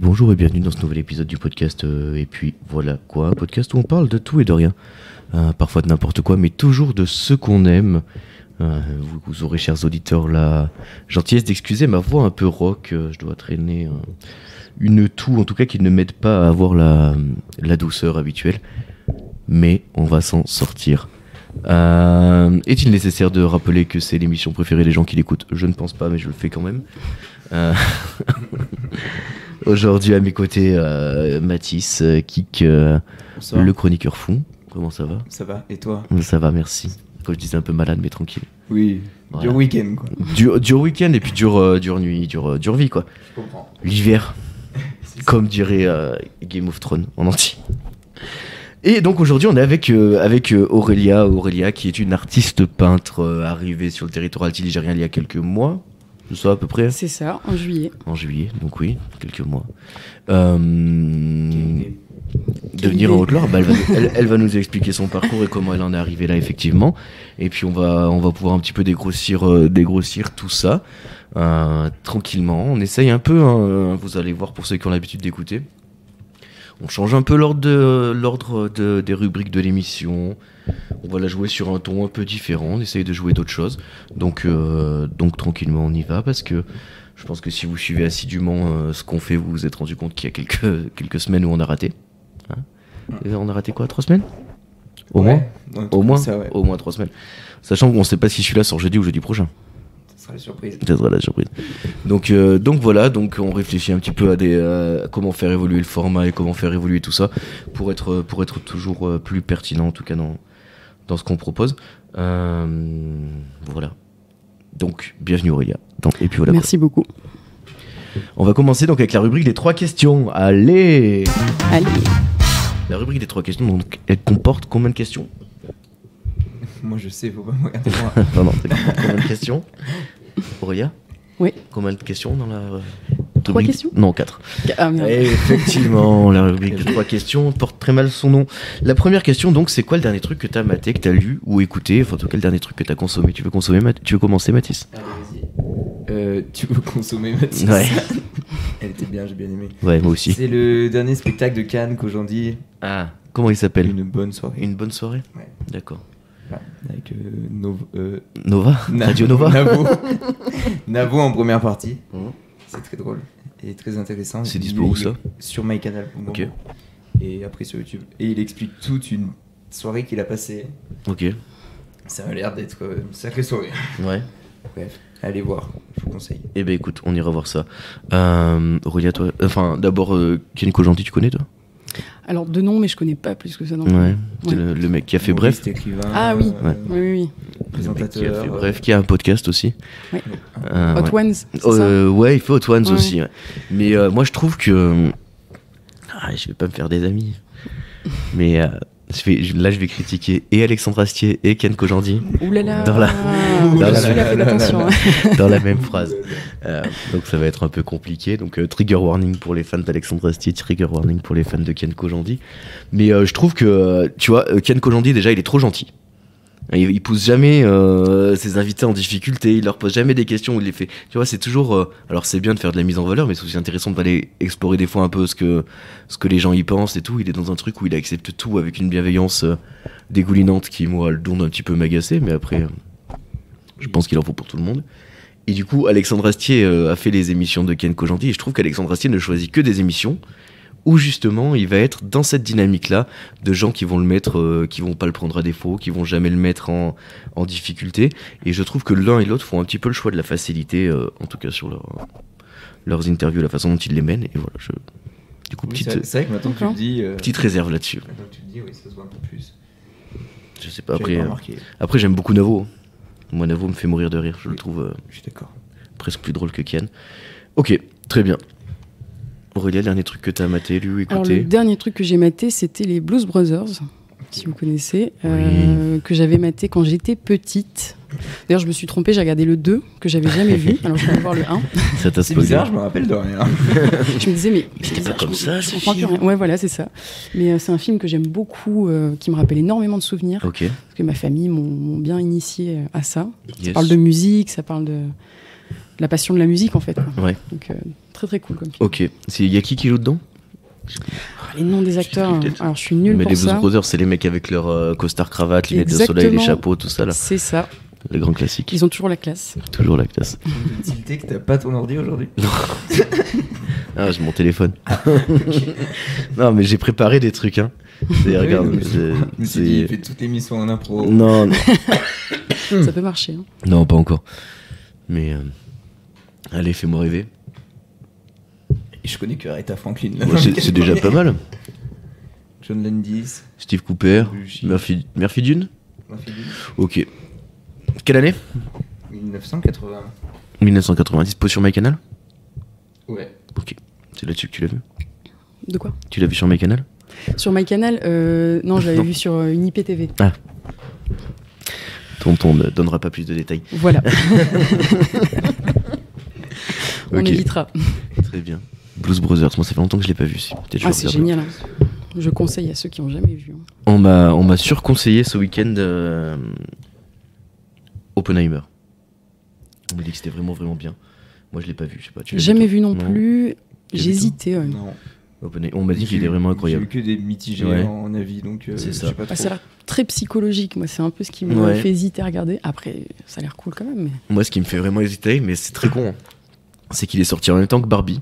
bonjour et bienvenue dans ce nouvel épisode du podcast. Et puis voilà quoi, un podcast où on parle de tout et de rien. Parfois de n'importe quoi, mais toujours de ce qu'on aime. Vous aurez, chers auditeurs, la gentillesse d'excuser ma voix un peu rock. Je dois traîner une toux, en tout cas qui ne m'aide pas à avoir la douceur habituelle. Mais on va s'en sortir. Est-il nécessaire de rappeler que c'est l'émission préférée des gens qui l'écoutent ? Je ne pense pas, mais je le fais quand même. Aujourd'hui à mes côtés, Mathis, Kik, le chroniqueur fou. Comment ça va ? Ça va, et toi ? Ça va, merci. Quand je disais un peu malade, mais tranquille. Oui, voilà. Dur week-end quoi. Dur week-end et puis dure nuit, dure vie quoi. Je comprends. L'hiver, comme dirait Game of Thrones en entier. Et donc aujourd'hui on est avec Aurélia qui est une artiste peintre arrivée sur le territoire alti-ligérien il y a quelques mois. C'est ça à peu près ? C'est ça, en juillet. En juillet, donc oui, quelques mois. Devenir en Haute-Loire, elle va nous expliquer son parcours et comment elle en est arrivée là effectivement. Et puis on va pouvoir un petit peu dégrossir tout ça tranquillement. On essaye un peu, vous allez voir pour ceux qui ont l'habitude d'écouter. On change un peu l'ordre des rubriques de l'émission. On va la jouer sur un ton un peu différent. On essaye de jouer d'autres choses. Donc tranquillement, on y va parce que je pense que si vous suivez assidûment ce qu'on fait, vous vous êtes rendu compte qu'il y a quelques semaines où on a raté. Et on a raté quoi ? 3 semaines ? Au moins ? Au moins 3 semaines. Sachant qu'on ne sait pas si celui-là sort jeudi ou jeudi prochain. Ça sera la surprise. Donc voilà, donc on réfléchit un petit peu à comment faire évoluer le format et comment faire évoluer tout ça pour être toujours plus pertinent en tout cas dans ce qu'on propose. Voilà. Donc bienvenue Aurélia. Et puis voilà. Merci beaucoup. On va commencer donc avec la rubrique des 3 questions. Allez. La rubrique des 3 questions, donc, elle comporte combien de questions ? Moi je sais, faut pas me regarder moi. non, c'est combien de questions ? Aurélia ? Oui. Combien de questions dans la rubrique ? 3 questions ? Non, 4. Ah merde. Et effectivement, la rubrique des 3 questions porte très mal son nom. La première question, donc, c'est quoi le dernier truc que t'as maté, que t'as lu ou écouté ? Enfin, en tout cas, le dernier truc que t'as consommé. Tu veux commencer, Mathis ? Allez, vas-y. Tu veux consommer Mathis ? Ouais. Elle était bien, j'ai bien aimé. Ouais, moi aussi. C'est le dernier spectacle de Cannes qu'aujourd'hui. Ah, comment il s'appelle ? Une bonne soirée. Une bonne soirée ? Ouais. D'accord. Ouais, avec Nova ? Radio Nova ? Navo en première partie. C'est très drôle et très intéressant. C'est dispo où ça ? Sur MyCanal. Ok. Et après sur YouTube. Et il explique toute une soirée qu'il a passée. Ok. Ça a l'air d'être une sacrée soirée. Ouais. Bref, allez voir, je vous conseille. Eh ben écoute, on ira voir ça. Aurélia, toi, enfin d'abord, Ken Kojandi, tu connais toi ? Alors de nom, mais je connais pas plus que ça non. Ouais. C'est le mec qui a fait Bref. Écrivain, Ah oui. Oui. Présentateur. Qui a fait Bref, qui a un podcast aussi. Ouais. Hot Ones, c'est ça ? Ouais, il fait Hot Ones Ouais. aussi. Ouais. Mais moi, je trouve que je vais pas me faire des amis. Mais je vais critiquer et Alexandre Astier et Ken Kojandi. Ouh là là. Celui-là, faites attention. Dans la même phrase. Donc ça va être un peu compliqué. Donc trigger warning pour les fans d'Alexandre Astier, trigger warning pour les fans de Ken Kojandi. Mais je trouve que, tu vois, Ken Kojandi déjà, il est trop gentil. Il pousse jamais ses invités en difficulté, il leur pose jamais des questions où il les fait. Tu vois, c'est toujours. Alors c'est bien de faire de la mise en valeur, mais c'est aussi intéressant d'aller explorer des fois un peu ce que les gens y pensent et tout. Il est dans un truc où il accepte tout avec une bienveillance dégoulinante qui, moi, le don un petit peu m'agacer, mais après, je pense qu'il en faut pour tout le monde. Et du coup, Alexandre Astier a fait les émissions de Ken Kojandi, et je trouve qu'Alexandre Astier ne choisit que des émissions où justement il va être dans cette dynamique-là de gens qui vont le mettre, qui vont pas le prendre à défaut, qui vont jamais le mettre en difficulté. Et je trouve que l'un et l'autre font un petit peu le choix de la facilité, en tout cas sur leurs interviews, la façon dont ils les mènent. Et voilà, du coup, Oui, c'est vrai que maintenant que tu le dis. Petite réserve là-dessus. Maintenant que tu le dis, oui, ça se voit un peu plus. Je sais pas, après j'aime beaucoup Navo. Moi, Navo me fait mourir de rire, je le trouve je suis d'accord. Presque plus drôle que Ken. Ok, très bien. Aurélia, le dernier truc que t'as maté, lu, écouté ? Alors le dernier truc que j'ai maté, c'était les Blues Brothers, si vous connaissez, que j'avais maté quand j'étais petite. D'ailleurs, je me suis trompée, j'ai regardé le 2, que j'avais jamais vu, alors je vais aller voir le 1. Ça t'a C'est spoilé. bizarre, je me rappelle de rien. Je me disais, mais c'était pas comme ça, ce comprends plus film. rien. Ouais, voilà, c'est ça. Mais c'est un film que j'aime beaucoup, qui me rappelle énormément de souvenirs, Ok. parce que ma famille m'ont bien initié à ça. Yes. Ça parle de musique, ça parle de la passion de la musique, en fait. Quoi. Ouais. Donc, Très très cool comme film. Ok. Y a qui joue dedans? Les noms des acteurs, peut-être. alors je suis nulle Mais pour les Blues ça. Brothers, c'est les mecs avec leur costard cravate, lunettes de soleil, les Exactement. chapeaux, tout ça là. C'est ça. Les grands classiques. Ils ont toujours la classe. Toujours la classe. Tilté que t'as pas ton ordi aujourd'hui. Ah, j'ai mon téléphone. Non, mais j'ai préparé des trucs, hein. Regarde, Je me suis dit, il fait toute l'émission en impro. Non, Ça peut marcher. Hein. non, pas encore. Mais allez, fais-moi rêver. Et je connais que Aretha Franklin. là. Moi, c'est déjà pas mal. John Landis. Steve Cooper, Luigi. Murphy Dune. Murphy Dune. Ok. Quelle année? 1980. 1990. Pause sur MyCanal. Ouais. Ok. C'est là-dessus que tu l'as vu. De quoi? Tu l'as vu sur MyCanal? Sur MyCanal, non, je l'avais Non. vu sur une IPTV. Tonton ne donnera pas plus de détails. Voilà. On Ok. évitera. Très bien. Blues Brothers, moi ça fait longtemps que je l'ai pas vu. Si. Peut-être je Ah, vais c'est regarder. génial. Hein. Je conseille à ceux qui n'ont jamais vu. Hein. On m'a surconseillé ce week-end Oppenheimer. On m'a dit que c'était vraiment vraiment bien. Moi je l'ai pas vu, je sais pas. Tu l'as Jamais toi vu non Non. plus. Tu l'as J'ai vu, hésité. Ouais. Non. On m'a dit qu'il était vraiment incroyable. J'ai eu que des mitigés Ouais. en avis, donc C'est je ça. sais pas Bah, trop. ça a l'air très psychologique. Moi, c'est un peu ce qui me Ouais. fait hésiter à regarder. Après, ça a l'air cool quand même. Mais... Moi ce qui me fait vraiment hésiter, mais c'est très con, hein, c'est qu'il est sorti en même temps que Barbie.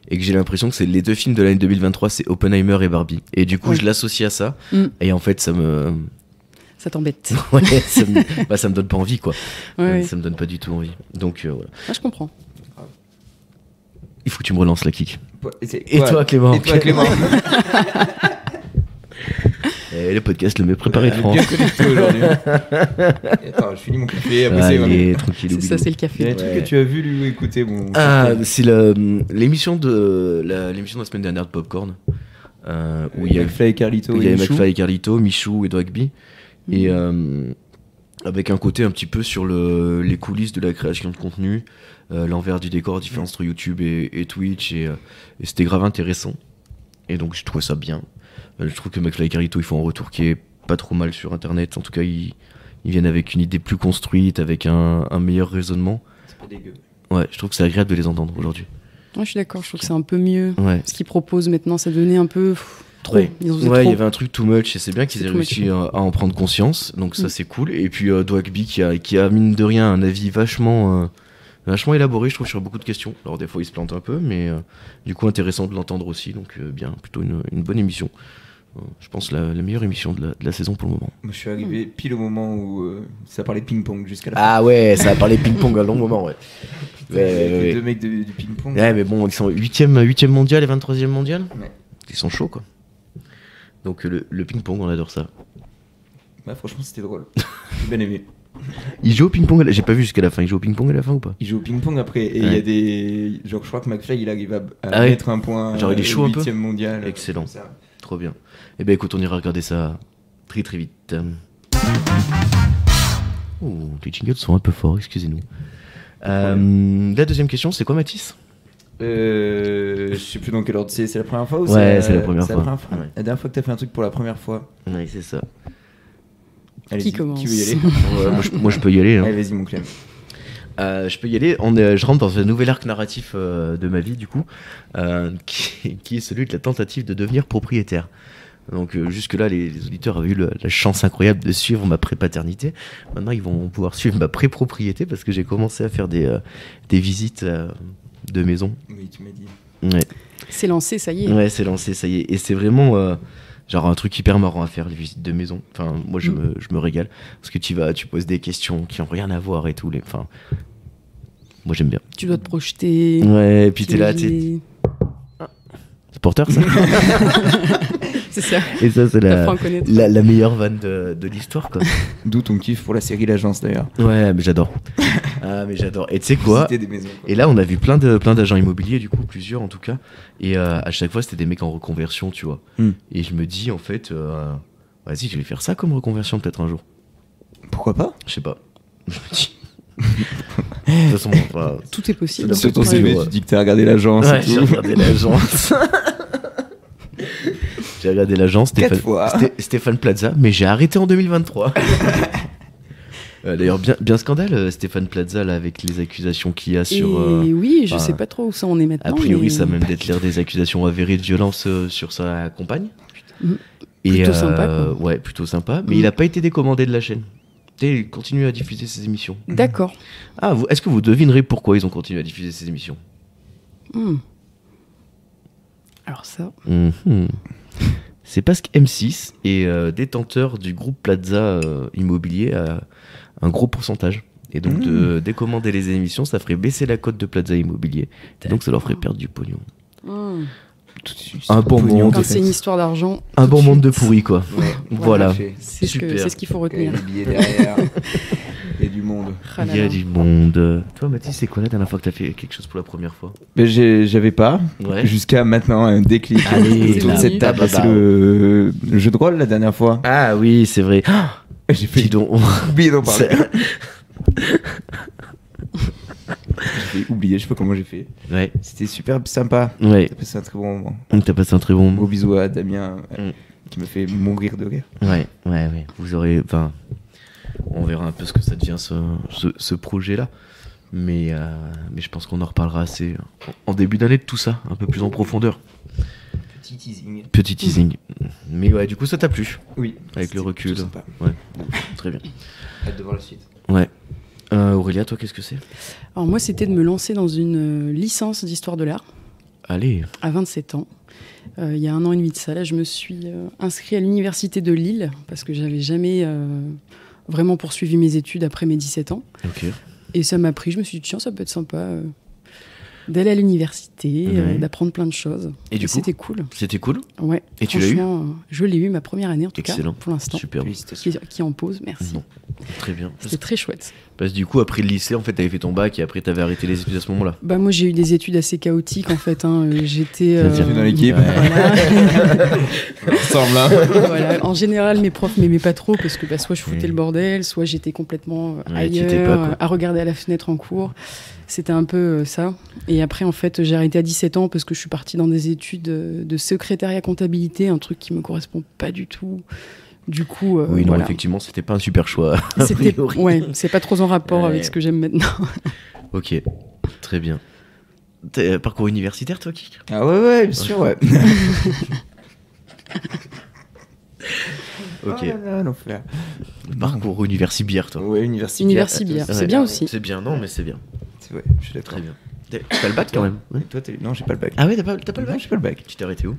Et que j'ai l'impression que c'est les deux films de l'année 2023, c'est Oppenheimer et Barbie. Et du coup, Ouais. je l'associe à ça. Mm. Et en fait, ça me. Ça t'embête. Ouais, ça me donne pas envie, quoi. Ouais, ouais. Ça me donne pas du tout envie. Donc, voilà. Ah, je comprends. Il faut que tu me relances la kick. Et toi, Clément. Et toi, Clément. Et le podcast, le mieux préparé de Elle est France. bien connecté aujourd'hui. Et attends, je finis mon café. Après, c'est Allez, tranquille. C'est ça, c'est le Il y a café. un truc Ouais. que tu as vu, lui, écouter. Bon, Ah, c'est l'émission de la semaine dernière de Popcorn. Où il y a McFly et Carlito. il y avait et Michou. McFly et Carlito, Michou et Drugby. Et avec un côté un petit peu sur les coulisses de la création de contenu, l'envers du décor, la différence entre YouTube et Twitch. Et c'était grave intéressant. Et donc je trouvais ça bien. Je trouve que McFly et Carlito, ils font un retour qui est pas trop mal sur Internet. En tout cas, ils viennent avec une idée plus construite, avec un meilleur raisonnement. C'est pas dégueu. Ouais, je trouve que c'est agréable de les entendre aujourd'hui. Ouais, je suis d'accord. Je trouve que c'est un peu mieux. Ouais. Ce qu'ils proposent maintenant, ça devenait un peu trop. Ouais, Ils ont fait ouais, il trop. y avait un truc too much et c'est bien qu'ils C'est aient too réussi à en prendre conscience, donc ça Mm. c'est cool. Et puis Dwagby qui a mine de rien un avis vachement élaboré, je trouve, sur beaucoup de questions. Alors des fois il se plante un peu, mais du coup intéressant de l'entendre aussi, donc bien, plutôt une bonne émission. Je pense la meilleure émission de la saison pour le moment. Moi, je suis arrivé pile au moment où ça parlait de ping-pong jusqu'à la fin. Ah ouais, ça a parlé ping-pong un long moment, ouais. Les deux mecs du ping-pong. Ouais, mais bon, ils sont 8ème mondial et 23ème mondial. Ouais. Ils sont chauds, quoi. Donc le ping-pong, on adore ça. Ouais, franchement, c'était drôle. J'ai bien aimé. Ils jouent au ping-pong, j'ai pas vu jusqu'à la fin, ils jouent au ping-pong à la fin ou pas? Il joue au ping-pong après, et il y Ouais. a des. Genre, je crois que McFly il arrive à Ah ouais. mettre un point. Genre, il est chaud un peu 8ème mondial. Excellent. comme ça. Trop bien. Eh ben écoute, on ira regarder ça très très vite. Oh, les jingles sont un peu forts, excusez-nous. La deuxième question, c'est quoi, Mathis? Je sais plus dans quel ordre c'est la première fois ou Ouais, c'est la première fois. Ouais. La dernière fois que t'as fait un truc pour la première fois. Ouais, c'est ça. Allez-y, commence Qui veut y aller? Ouais, moi, je peux y aller. Hein. Allez, vas-y, mon Clem. Je peux y aller. Je rentre dans un nouvel arc narratif de ma vie, du coup, qui est celui de la tentative de devenir propriétaire. Donc jusque-là, les auditeurs avaient eu la chance incroyable de suivre ma pré-paternité. Maintenant, ils vont pouvoir suivre ma pré-propriété parce que j'ai commencé à faire des visites de maison. Oui, tu m'as dit. Ouais, C'est lancé, ça y est. ouais, c'est lancé, ça y est. Et c'est vraiment genre un truc hyper marrant à faire, les visites de maison. Enfin, moi, je me régale parce que tu poses des questions qui n'ont rien à voir et tout. Enfin, moi, j'aime bien. Tu dois te projeter. Ouais, et puis t'es là, tu sais. t'imaginer. C'est porteur, ça. C'est ça. Et ça, c'est T'apprends à connaître. la meilleure vanne de l'histoire, quoi. D'où ton kiff pour la série L'Agence d'ailleurs. Ouais, mais j'adore. Ah, mais j'adore. Et tu sais quoi? Visiter des maisons. Quoi. Et là, on a vu plein d'agents immobiliers, du coup, plusieurs en tout cas. Et à chaque fois, c'était des mecs en reconversion, tu vois. Et je me dis, en fait, vas-y, je vais faire ça comme reconversion peut-être un jour. Pourquoi pas? Je sais pas. Je me dis. De toute façon, enfin, Tout est possible. C'est Sur ton Ouais, CV, ouais. tu dis que t'as regardé L'Agence ouais, et j'ai tout. regardé l'agence. J'ai regardé l'agence, 4 fois. Stéphane Plaza, mais j'ai arrêté en 2023. D'ailleurs, bien scandale, Stéphane Plaza, là, avec les accusations qu'il y a sur... Et oui, je enfin, sais pas trop où ça en est maintenant. A priori, mais... ça a même d'être l'air des accusations avérées de violence sur sa compagne. Plutôt sympa, quoi. Ouais, plutôt sympa. Mais il n'a pas été décommandé de la chaîne. Et il continue à diffuser ses émissions. D'accord. Ah, est-ce que vous devinerez pourquoi ils ont continué à diffuser ces émissions? Alors ça... C'est parce que M6 est détenteur du groupe Plaza Immobilier à un gros pourcentage. Et donc de décommander les émissions, ça ferait baisser la cote de Plaza Immobilier. Et donc ça leur ferait perdre du pognon. Un bon monde. Quand c'est une histoire d'argent... Un bon monde de pourri, quoi. Ouais. Voilà. C'est ce qu'il faut Il y a retenir. des billets derrière. Il y a du monde. Ah là Il y a là. du monde. Toi, Mathis, c'est quoi la dernière fois que t'as fait quelque chose pour la première fois? Mais j'avais pas. Ouais. Jusqu'à maintenant, un déclic Allez, autour de là. cette table. Bah, C'est le jeu de rôle la dernière fois. Ah oui, c'est vrai. Ah, J'ai fait dis donc. oublier d'en parler. C'est- J'ai oublié, je sais pas comment j'ai fait. Ouais, C'était super sympa. ouais. J'ai passé un très bon moment. T'as passé un très bon moment. Gros bisous à Damien Mm. qui me fait mourir de rire. Ouais. Vous aurez. Enfin, on verra un peu ce que ça devient ce projet-là. Mais je pense qu'on en reparlera assez en début d'année de tout ça, un peu plus en profondeur. Petit teasing. Petit teasing. Mais ouais, du coup, ça t'a plu. Oui. Avec le C'était recul. plutôt sympa. Ouais, très bien. Hâte de voir la suite. Ouais. Aurélia, toi, qu'est-ce que c'est? Alors moi, c'était de me lancer dans une licence d'histoire de l'art Allez. à 27 ans. Il y a 1 an et demi de ça, là, je me suis inscrite à l'université de Lille parce que j'avais jamais vraiment poursuivi mes études après mes 17 ans. Ok. Et ça m'a pris, je me suis dit, tiens, ça peut être sympa d'aller à l'université, Ouais. d'apprendre plein de choses. Et du coup, c'était cool. c'était cool. Ouais. Et tu l'as eu? Franchement, je l'ai eu ma première année en tout Excellent. cas, pour l'instant. Super. Félicitations. Qui en pose, merci. Bon. Très bien. C'était très chouette. Parce que du coup, après le lycée, en fait, t'avais fait ton bac et après t'avais arrêté les études à ce moment-là. Bah moi j'ai eu des études assez chaotiques en fait. J'étais C'est-à-dire dans l'équipe. Voilà. Ensemble, hein. Voilà. En général mes profs m'aimaient pas trop parce que soit je foutais le bordel, soit j'étais complètement Ouais, t'y étais pas, ailleurs, quoi. à regarder à la fenêtre en cours. C'était un peu ça. Et après en fait j'ai arrêté à 17 ans parce que je suis partie dans des études de secrétariat comptabilité, un truc qui me correspond pas du tout. Du coup, Oui, non, voilà. effectivement, c'était pas un super choix. a C'était priori. ouais, c'est pas trop en rapport Ouais. avec ce que j'aime maintenant. Ok, très bien. Parcours universitaire, toi, Kik? Ah ouais, bien sûr, ouais. Ok. Oh là là, l'enfer. Parcours universibière, toi. Ouais, université. Universibière, c'est Ouais. bien aussi. C'est bien, non, mais c'est bien. C'est vrai, je suis d'accord. Très bien. T'as le bac quand même? Ouais. Et toi, non, j'ai pas le bac. Ah ouais, t'as pas le Non, bac? j'ai pas le bac. Tu t'es arrêté où?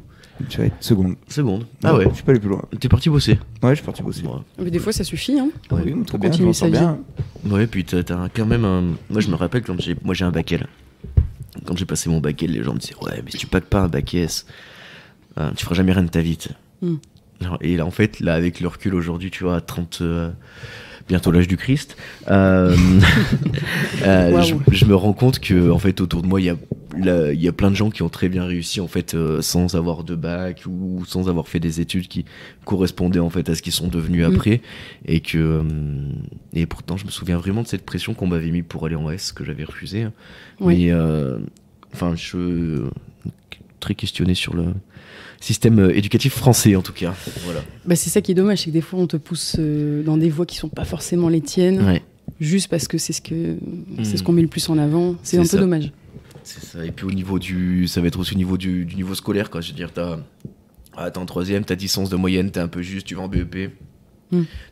Tu vois, seconde. Seconde. Ah ouais. Je suis pas allé plus loin. T'es parti bosser? Ouais, je suis parti bosser. Ouais. Mais des fois ça suffit hein. Ouais. Oui, très bien, je continuer m'en sa sens bien. vie. Ouais, puis t'as quand même un... Moi, je me rappelle quand j'ai un bac L. Quand j'ai passé mon bac L, les gens me disaient « Ouais, mais si tu packes pas un bac S, tu feras jamais rien de ta vie. » Et là, en fait, là, avec le recul aujourd'hui, tu vois, à 30... bientôt l'âge du Christ, Waouh. je me rends compte que, en fait, autour de moi, il y a plein de gens qui ont très bien réussi, en fait, sans avoir de bac ou sans avoir fait des études qui correspondaient, en fait, à ce qu'ils sont devenus après. Et et pourtant, je me souviens vraiment de cette pression qu'on m'avait mis pour aller en S, que j'avais refusé. Hein. Oui. Mais, enfin, je suis très questionné sur le système éducatif français, en tout cas. Voilà. Bah, c'est ça qui est dommage, c'est que des fois on te pousse dans des voies qui sont pas forcément les tiennes, Ouais. juste parce que c'est ce qu'on met le plus en avant. C'est un peu ça. dommage. C'est ça. Et puis au niveau ça va être aussi au niveau du niveau scolaire, quoi. Je veux dire, t'es en troisième, t'as 10 sens de moyenne, t'es un peu juste, tu vas en BEP.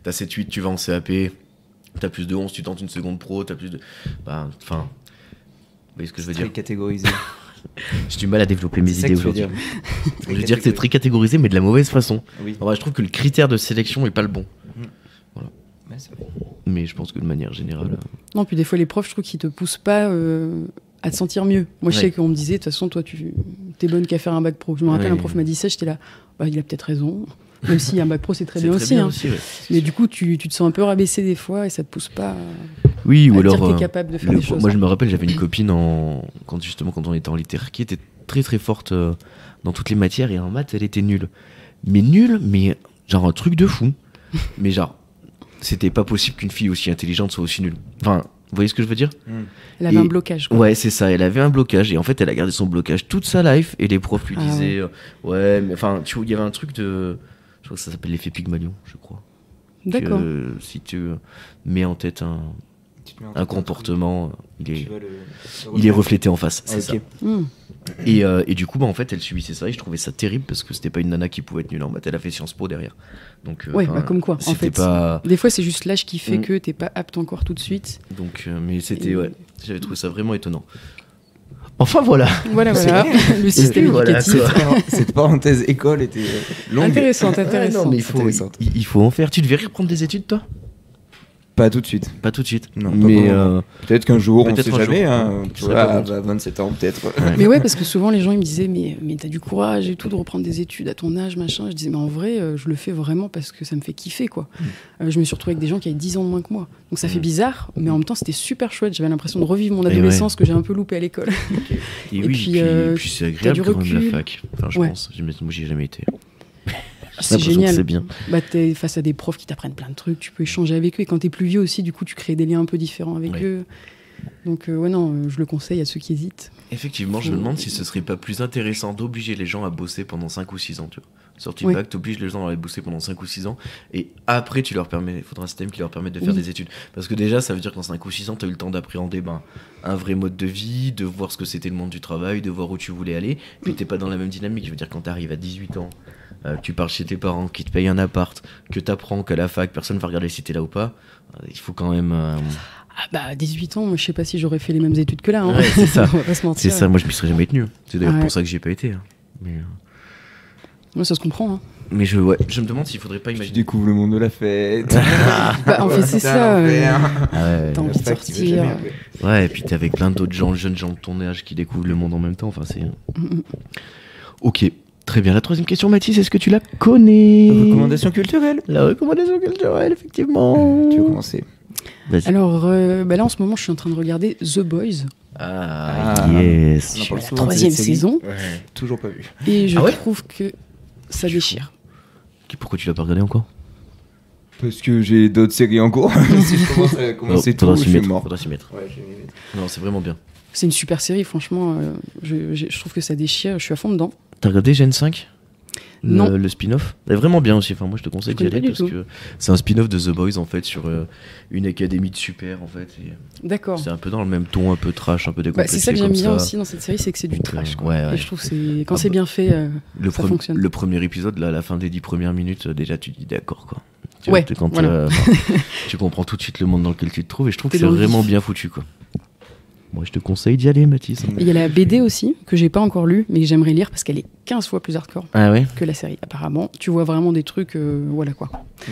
T'as 7-8, tu vas en CAP. T'as plus de 11, tu tentes une seconde pro, t'as plus de... Enfin... vous voyez ce que je veux dire? Très catégorisé. J'ai du mal à développer mes C'est ça idées que tu veux aujourd'hui. dire. Je veux dire que c'est très catégorisé, mais de la mauvaise façon. Oui. En vrai, je trouve que le critère de sélection est pas le bon. Ouais, c'est vrai. Mais je pense que de manière générale... Non, puis des fois les profs, je trouve qu'ils te poussent pas à te sentir mieux. Moi, je Ouais. sais qu'on me disait, de toute façon, toi, t'es bonne qu'à faire un bac pro. Je me rappelle, Ouais. un prof m'a dit ça, j'étais là, bah, il a peut-être raison. Même si un bac pro, c'est très C'est bien très aussi. bien hein. aussi, ouais. Mais du coup, tu te sens un peu rabaissé des fois et ça te pousse pas à Oui, ou dire alors... que t'es capable de faire des choses. Moi, je me rappelle, j'avais une copine quand on était en littéraire qui était très très forte dans toutes les matières et en maths, elle était nulle. Mais nulle, mais genre un truc de fou. Mais genre, c'était pas possible qu'une fille aussi intelligente soit aussi nulle. Enfin, vous voyez ce que je veux dire? Elle avait Et- un blocage. Quoi. Ouais, c'est ça. Elle avait un blocage et en fait, elle a gardé son blocage toute sa life et les profs lui Ah disaient ouais, mais enfin, tu vois, il y avait un truc de... Je crois que ça s'appelle l'effet Pygmalion, je crois. D'accord. Si tu mets en tête un comportement, il est reflété en face, c'est ça. Et du coup, en fait, elle subissait ça et je trouvais ça terrible parce que c'était pas une nana qui pouvait être nulle en maths. Elle a fait Sciences Po derrière. Donc, comme quoi. En fait, des fois, c'est juste l'âge qui fait que t'es pas apte encore tout de suite. Donc, mais c'était, j'avais trouvé ça vraiment étonnant. Enfin voilà. Voilà. Le système éducatif. Cette parenthèse école était longue. Intéressante. Non, mais il faut en faire. Tu devais reprendre des études, toi ? Pas tout de suite. Pas tout de suite. Non, mais peut-être qu'un jour, on sait jamais. Tu vois, à 27 ans, peut-être. Mais ouais, parce que souvent, les gens ils me disaient mais t'as du courage et tout de reprendre des études à ton âge, machin. Je disais, mais en vrai, je le fais vraiment parce que ça me fait kiffer, quoi. Je me suis retrouvée avec des gens qui avaient 10 ans de moins que moi. Donc ça fait bizarre, mais en même temps, c'était super chouette. J'avais l'impression de revivre mon adolescence que j'ai un peu loupé à l'école. Et puis c'est agréable quand même la fac. Enfin, je pense. Moi, j'y ai jamais été. C'est génial. C'est bien. T'es face à des profs qui t'apprennent plein de trucs, tu peux échanger avec eux. Et quand t'es plus vieux aussi, du coup, tu crées des liens un peu différents avec eux. Donc, je le conseille à ceux qui hésitent. Effectivement, je me demande si ce serait pas plus intéressant d'obliger les gens à bosser pendant 5 ou 6 ans. Tu vois. Sortie de bac, t'obliges les gens à aller bosser pendant 5 ou 6 ans. Et après, il faudra un système qui leur permette de faire des études. Parce que déjà, ça veut dire qu'en 5 ou 6 ans, t'as eu le temps d'appréhender un vrai mode de vie, de voir ce que c'était le monde du travail, de voir où tu voulais aller. Puis t'es pas dans la même dynamique. Je veux dire, quand t'arrives à 18 ans, tu pars chez tes parents qui te payent un appart, que t'apprends qu'à la fac personne va regarder si t'es là ou pas, il faut quand même... à 18 ans, moi, je sais pas si j'aurais fait les mêmes études que là. Hein. Ouais, c'est ça. On va pas se mentir. C'est ça, moi je m'y serais jamais tenu. C'est d'ailleurs pour ça que j'y ai pas été. Mais... Ouais, ça se comprend. Hein. Mais je me demande s'il faudrait pas imaginer. Tu découvres le monde de la fête. En fait, c'est ça. T'as envie de sortir. Ouais, et puis t'es avec plein d'autres jeunes gens de ton âge qui découvrent le monde en même temps. Enfin, c'est... Ok. Très bien, la troisième question, Mathis, est-ce que tu la connais ? Recommandation culturelle. La recommandation culturelle, effectivement. Tu veux commencer ? Vas-y. Alors, là, en ce moment, je suis en train de regarder The Boys. Yes. La 3e saison. Ouais. Toujours pas vu. Et je trouve que ça déchire. Pourquoi tu l'as pas regardé encore ? Parce que j'ai d'autres séries en cours. Si je commence à commencer tout, je suis mort. Faudra s'y mettre. Ouais, je vais m'y mettre. Non, c'est vraiment bien. C'est une super série, franchement. Je trouve que ça déchire. Je suis à fond dedans. T'as regardé Gen 5 ? Non. Le spin-off. C'est vraiment bien aussi. Enfin, moi, je te conseille d'y aller parce que c'est un spin-off de The Boys en fait sur une académie de super en fait. Et d'accord. C'est un peu dans le même ton, un peu trash, un peu décomplexé. C'est ça que j'aime comme bien ça. aussi dans cette série, c'est que c'est du trash. Quoi. Ouais. Et je trouve que quand c'est bien fait, ça fonctionne. Le premier épisode, là, à la fin des 10 premières minutes, déjà tu te dis d'accord quoi. Tu comprends tout de suite le monde dans lequel tu te trouves et je trouve que c'est vraiment bien foutu quoi. Moi, je te conseille d'y aller, Mathis. Il y a la BD aussi, que j'ai pas encore lue, mais que j'aimerais lire parce qu'elle est 15 fois plus hardcore que la série. Apparemment, tu vois vraiment des trucs, voilà quoi.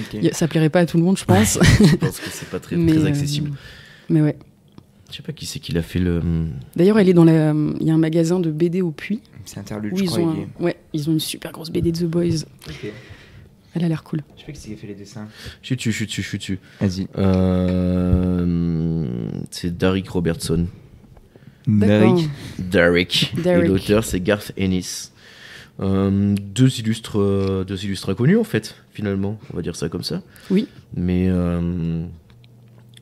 Okay. Ça plairait pas à tout le monde, je pense. Je pense que c'est pas très accessible. Mais ouais. Je sais pas qui c'est qui l'a fait le... D'ailleurs, elle est dans la... Il y a un magasin de BD au Puy. C'est Interlude, je crois. Ils ont une super grosse BD de The Boys. Ok. Elle a l'air cool. Je sais pas qui c'est qui a fait les dessins. Je suis dessus. Vas-y. C'est Derek Robertson. Derek. Et l'auteur, c'est Garth Ennis. Deux illustres inconnus, en fait, finalement. On va dire ça comme ça. Oui. Mais,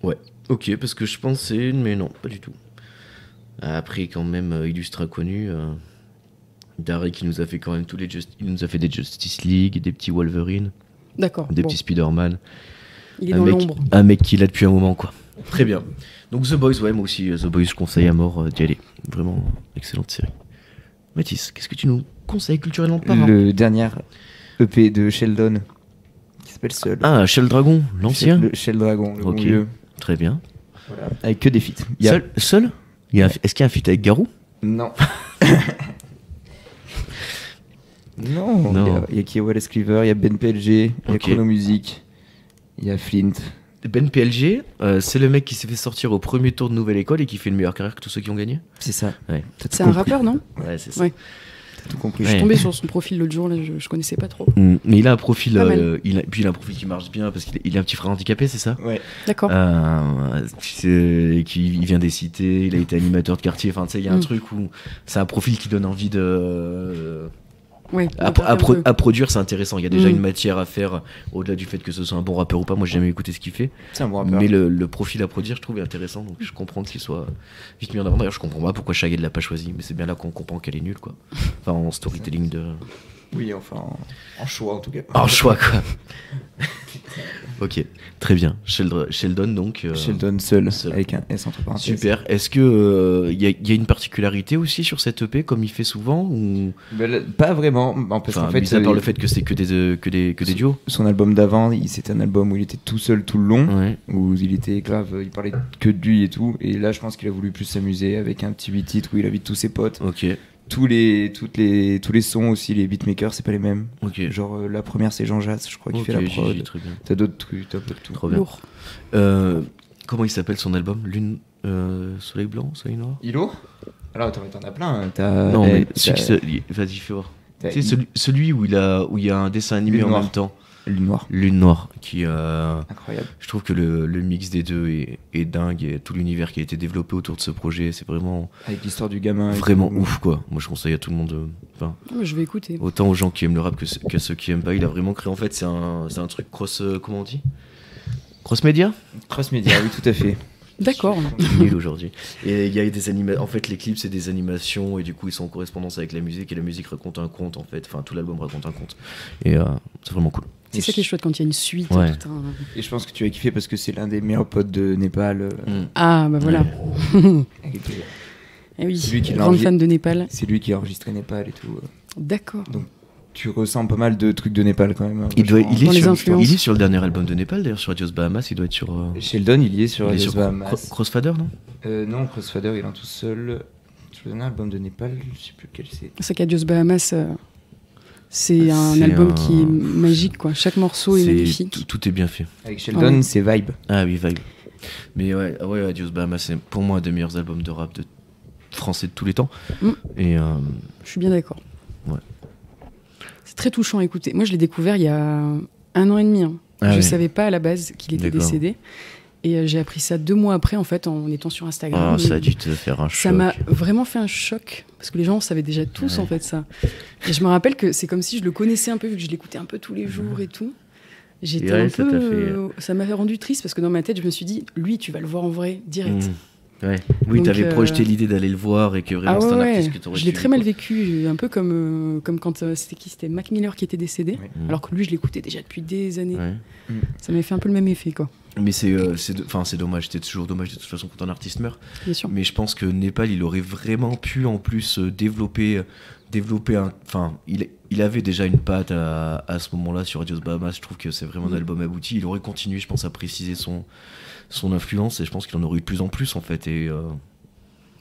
ouais. Ok, parce que je pensais, mais non, pas du tout. Après, quand même, illustre inconnu... Derek, il nous a fait quand même il nous a fait des Justice League, des petits Wolverine. D'accord. Des petits Spider-Man. Il est dans l'ombre. Un mec qui l'a depuis un moment, quoi. Très bien. Donc The Boys, moi aussi, The Boys, je conseille à mort d'y aller. Vraiment, excellente série. Mathis, qu'est-ce que tu nous conseilles culturellement de parlant ? Le dernier EP de Sheldon, qui s'appelle Seul. Ah, Shell Dragon, l'ancien ? Le Shell Dragon, le bon vieux. Très bien. Voilà. Avec que des feats. Seul ? Est-ce qu'il y a un feat avec Garou ? Non. Non. Il y a Kier Wallace Cleaver, il y a Ben PLG, il y a Chrono Music, il y a Flint. Ben PLG, c'est le mec qui s'est fait sortir au premier tour de Nouvelle École et qui fait une meilleure carrière que tous ceux qui ont gagné. C'est ça. Ouais. C'est un rappeur, non ? Ouais, c'est ça. Ouais. T'as tout compris. Je suis tombé sur son profil l'autre jour, là, je connaissais pas trop. Mais il a un profil, il a un profil qui marche bien parce qu'il a un petit frère handicapé, c'est ça ? Ouais. D'accord. Il vient des cités, il a été animateur de quartier. Enfin, tu sais, il y a un truc où c'est un profil qui donne envie de. Ouais, à produire, c'est intéressant. Il y a déjà une matière à faire au-delà du fait que ce soit un bon rappeur ou pas. Moi, j'ai jamais écouté ce qu'il fait. C'est un bon rappeur. Mais le profil à produire, je trouve est intéressant. Donc, je comprends qu'il soit vite mis en avant. D'ailleurs, je comprends pas pourquoi Shaggy ne l'a pas choisi. Mais c'est bien là qu'on comprend qu'elle est nulle, quoi. Enfin, en storytelling de. Oui, enfin, en choix en tout cas. En choix, quoi. Ok, très bien. Sheldon, donc. Sheldon seul, avec un S entre parenthèses. Super. Est-ce que y a une particularité aussi sur cette EP, comme il fait souvent ou... Pas vraiment. Parce qu'en fait, mis à part le fait que c'est que des duos. Son album d'avant, c'était un album où il était tout seul tout le long, Ouais. où il était grave, il parlait que de lui et tout. Et là, je pense qu'il a voulu plus s'amuser avec un petit 8 titres où il invite tous ses potes. Ok. Tous les sons aussi, les beatmakers, c'est pas les mêmes. Ok. Genre la première, c'est Jean Jass, je crois, qui fait la prod. Très bien. T'as d'autres trucs, t'as pas de tout. Trop bien. Lourd. Comment il s'appelle son album? Lune, Soleil blanc, Soleil noir. Ilo. Alors t'en as plein. Non, mais vas-y, fais voir. Tu sais, celui où il y a un dessin animé en même temps. Lune noire. Lune noire, qui incroyable. Je trouve que le mix des deux est dingue, et tout l'univers qui a été développé autour de ce projet, c'est vraiment avec l'histoire du gamin. Vraiment ouf, quoi. Moi, je conseille à tout le monde. Je vais écouter. Autant aux gens qui aiment le rap qu'à ceux qui aiment pas. Il a vraiment créé. En fait, c'est un truc cross. Comment on dit? Cross média. Cross média, oui, tout à fait. D'accord. Nul aujourd'hui. Et il y a des animations. En fait, les clips, c'est des animations, et du coup, ils sont en correspondance avec la musique, et la musique raconte un conte, en fait. Enfin, tout l'album raconte un conte. Et c'est vraiment cool. C'est ça qui est chouette quand il y a une suite. Ouais. Et je pense que tu vas kiffer parce que c'est l'un des meilleurs potes de Népal. Ah, bah voilà. Et oui, grande fan de Népal. C'est lui qui a enregistré Népal et tout. D'accord. Donc tu ressens pas mal de trucs de Népal quand même. Il est sur le dernier album de Népal, d'ailleurs, sur Adios Bahamas. Il doit être sur. Sheldon, il y est sur Adios Bahamas. Crossfader, non? Non, Crossfader, il est en tout seul. Sur le dernier album de Népal, je sais plus lequel c'est. C'est qu'Adios Bahamas. C'est un album qui est magique, quoi. Chaque morceau est magnifique. Tout est bien fait. Avec Sheldon, c'est Vibe. Ah oui, Vibe. Mais ouais, Adios Bahamas, c'est pour moi un des meilleurs albums de rap français de tous les temps. Et je suis bien d'accord. Ouais. C'est très touchant à écouter. Moi, je l'ai découvert il y a 1 an et demi. Je savais pas à la base qu'il était décédé. Et j'ai appris ça 2 mois après, en fait, en étant sur Instagram. Ça a dû te faire un choc. Ça m'a vraiment fait un choc, parce que les gens savaient déjà tous, en fait, ça. Et je me rappelle que c'est comme si je le connaissais un peu, vu que je l'écoutais un peu tous les jours et tout. J'étais un peu... Ça m'a rendu triste, parce que dans ma tête, je me suis dit, lui, tu vas le voir en vrai, direct. Ouais. Oui, t'avais projeté l'idée d'aller le voir, et que vraiment c'est un artiste que t'aurais Je l'ai très mal vécu, un peu comme quand c'était Mac Miller qui était décédé, alors que lui, je l'écoutais déjà depuis des années. Ça m'avait fait un peu le même effet, quoi. Mais c'est dommage, c'était toujours dommage de toute façon quand un artiste meurt. Bien sûr. Mais je pense que Népal, il aurait vraiment pu en plus développer un... Enfin, il avait déjà une patte à ce moment-là sur Adios Bahamas. Je trouve que c'est vraiment un album abouti. Il aurait continué, je pense, à préciser son influence, et je pense qu'il en aurait eu de plus en plus, en fait.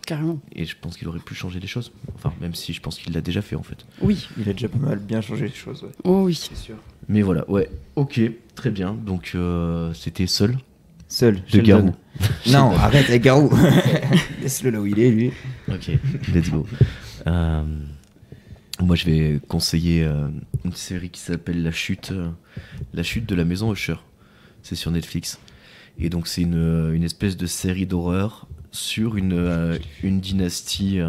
Carrément. Et je pense qu'il aurait pu changer les choses. Enfin, même si je pense qu'il l'a déjà fait, en fait. Oui. Il a déjà pas mal bien changé les choses, ouais. Oh oui. C'est sûr. Mais voilà, ouais. Ok, très bien. Donc, c'était Seul de Garou. Non, arrête avec Garou. Laisse-le là où il est, lui. Ok, let's go. Moi, je vais conseiller une série qui s'appelle La Chute de la Maison Usher. C'est sur Netflix. Et donc, c'est une espèce de série d'horreur sur une dynastie.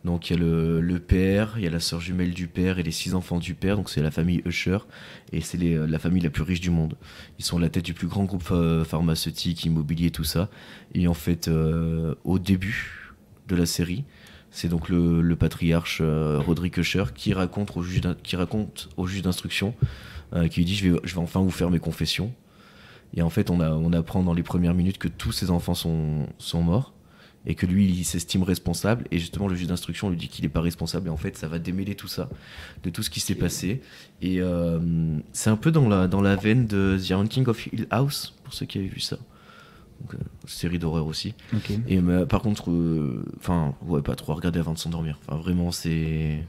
Donc, il y a le père, il y a la sœur jumelle du père et les 6 enfants du père. Donc, c'est la famille Usher. Et c'est la famille la plus riche du monde. Ils sont à la tête du plus grand groupe pharmaceutique, immobilier, tout ça. Et en fait, au début de la série, c'est donc le patriarche Roderick Usher qui raconte au juge d'instruction, qui lui dit je vais enfin vous faire mes confessions. Et en fait, on apprend dans les premières minutes que tous ses enfants sont morts, et que lui, il s'estime responsable. Et justement, le juge d'instruction lui dit qu'il n'est pas responsable. Et en fait, ça va démêler tout ça, de tout ce qui s'est passé. Et c'est un peu dans la veine de The Haunting of Hill House, pour ceux qui avaient vu ça. Donc, série d'horreur aussi. Okay. Et par contre, pas trop à regarder avant de s'endormir. Enfin, vraiment, c'est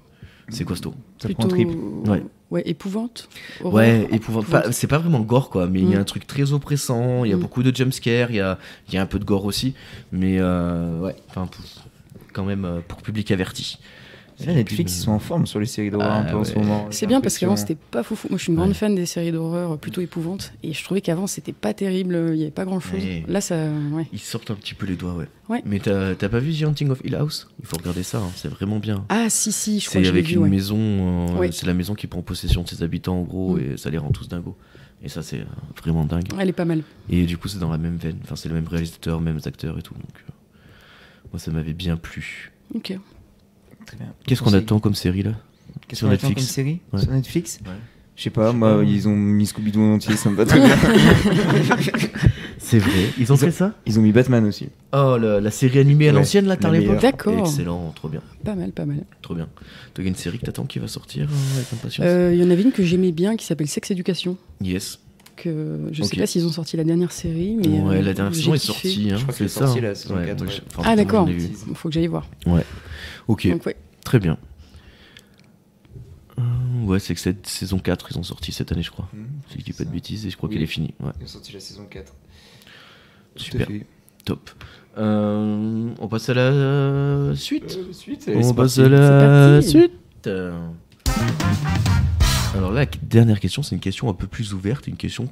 costaud. Ça prend trip. Ouais, épouvante. Horreur. Ouais, épouvante. C'est pas vraiment gore, quoi, mais il y a un truc très oppressant, il y a beaucoup de jumpscares, il y a un peu de gore aussi, mais quand même pour public averti. Là, Netflix, ils sont en forme sur les séries d'horreur un peu en ce moment. C'est bien parce qu'avant, c'était pas foufou. Moi, je suis une grande fan des séries d'horreur plutôt épouvantes, et je trouvais qu'avant, c'était pas terrible, il y avait pas grand chose. Là, ça. Ouais. Ils sortent un petit peu les doigts, ouais. Mais t'as pas vu The Haunting of Hill House? Il faut regarder ça, c'est vraiment bien. Ah, si, je crois que c'est avec vu, une maison, c'est la maison qui prend possession de ses habitants, en gros, et ça les rend tous dingos. Et ça, c'est vraiment dingue. Elle est pas mal. Et du coup, c'est dans la même veine, enfin, c'est le même réalisateur, mêmes acteurs et tout, donc moi, ça m'avait bien plu. Ok. Très bien. Qu'est-ce qu'on attend comme série là? Qu'est-ce sur qu'on attend comme Netflix. série Ouais. sur Netflix? Ouais. Je sais pas, moi, ils ont mis Scooby-Doo en entier, ça me va très bien. C'est vrai. Ils ont fait ça? Ils ont mis Batman aussi. Oh, la série animée à Ouais, l'ancienne, là, t'as la l'époque? meilleure. D'accord. Excellent, trop bien. Pas mal, pas mal. Trop bien. Toi, il y a une série que t'attends qui va sortir avec impatience? Il y en avait une que j'aimais bien qui s'appelle Sex Education. Yes. Que je sais Ok. pas s'ils ont sorti la dernière série, mais Ouais, la dernière j'ai saison est kiffé. sortie. Hein, Je crois c'est qu'elle est ça. sortie, la saison 4, moi, ouais. Ah d'accord, j'en ai vu. faut que j'aille voir. Ouais. Ok, Donc ouais. très bien. Ouais, c'est que cette saison 4, ils ont sorti cette année, je crois. Si je dis pas de bêtises, et je crois Oui. qu'elle est finie. Ouais. Ils ont sorti la saison 4. Super. Top. On passe à la suite. Suite, On passe C'est à la parti. suite. Alors là, la dernière question, c'est une question un peu plus ouverte, une question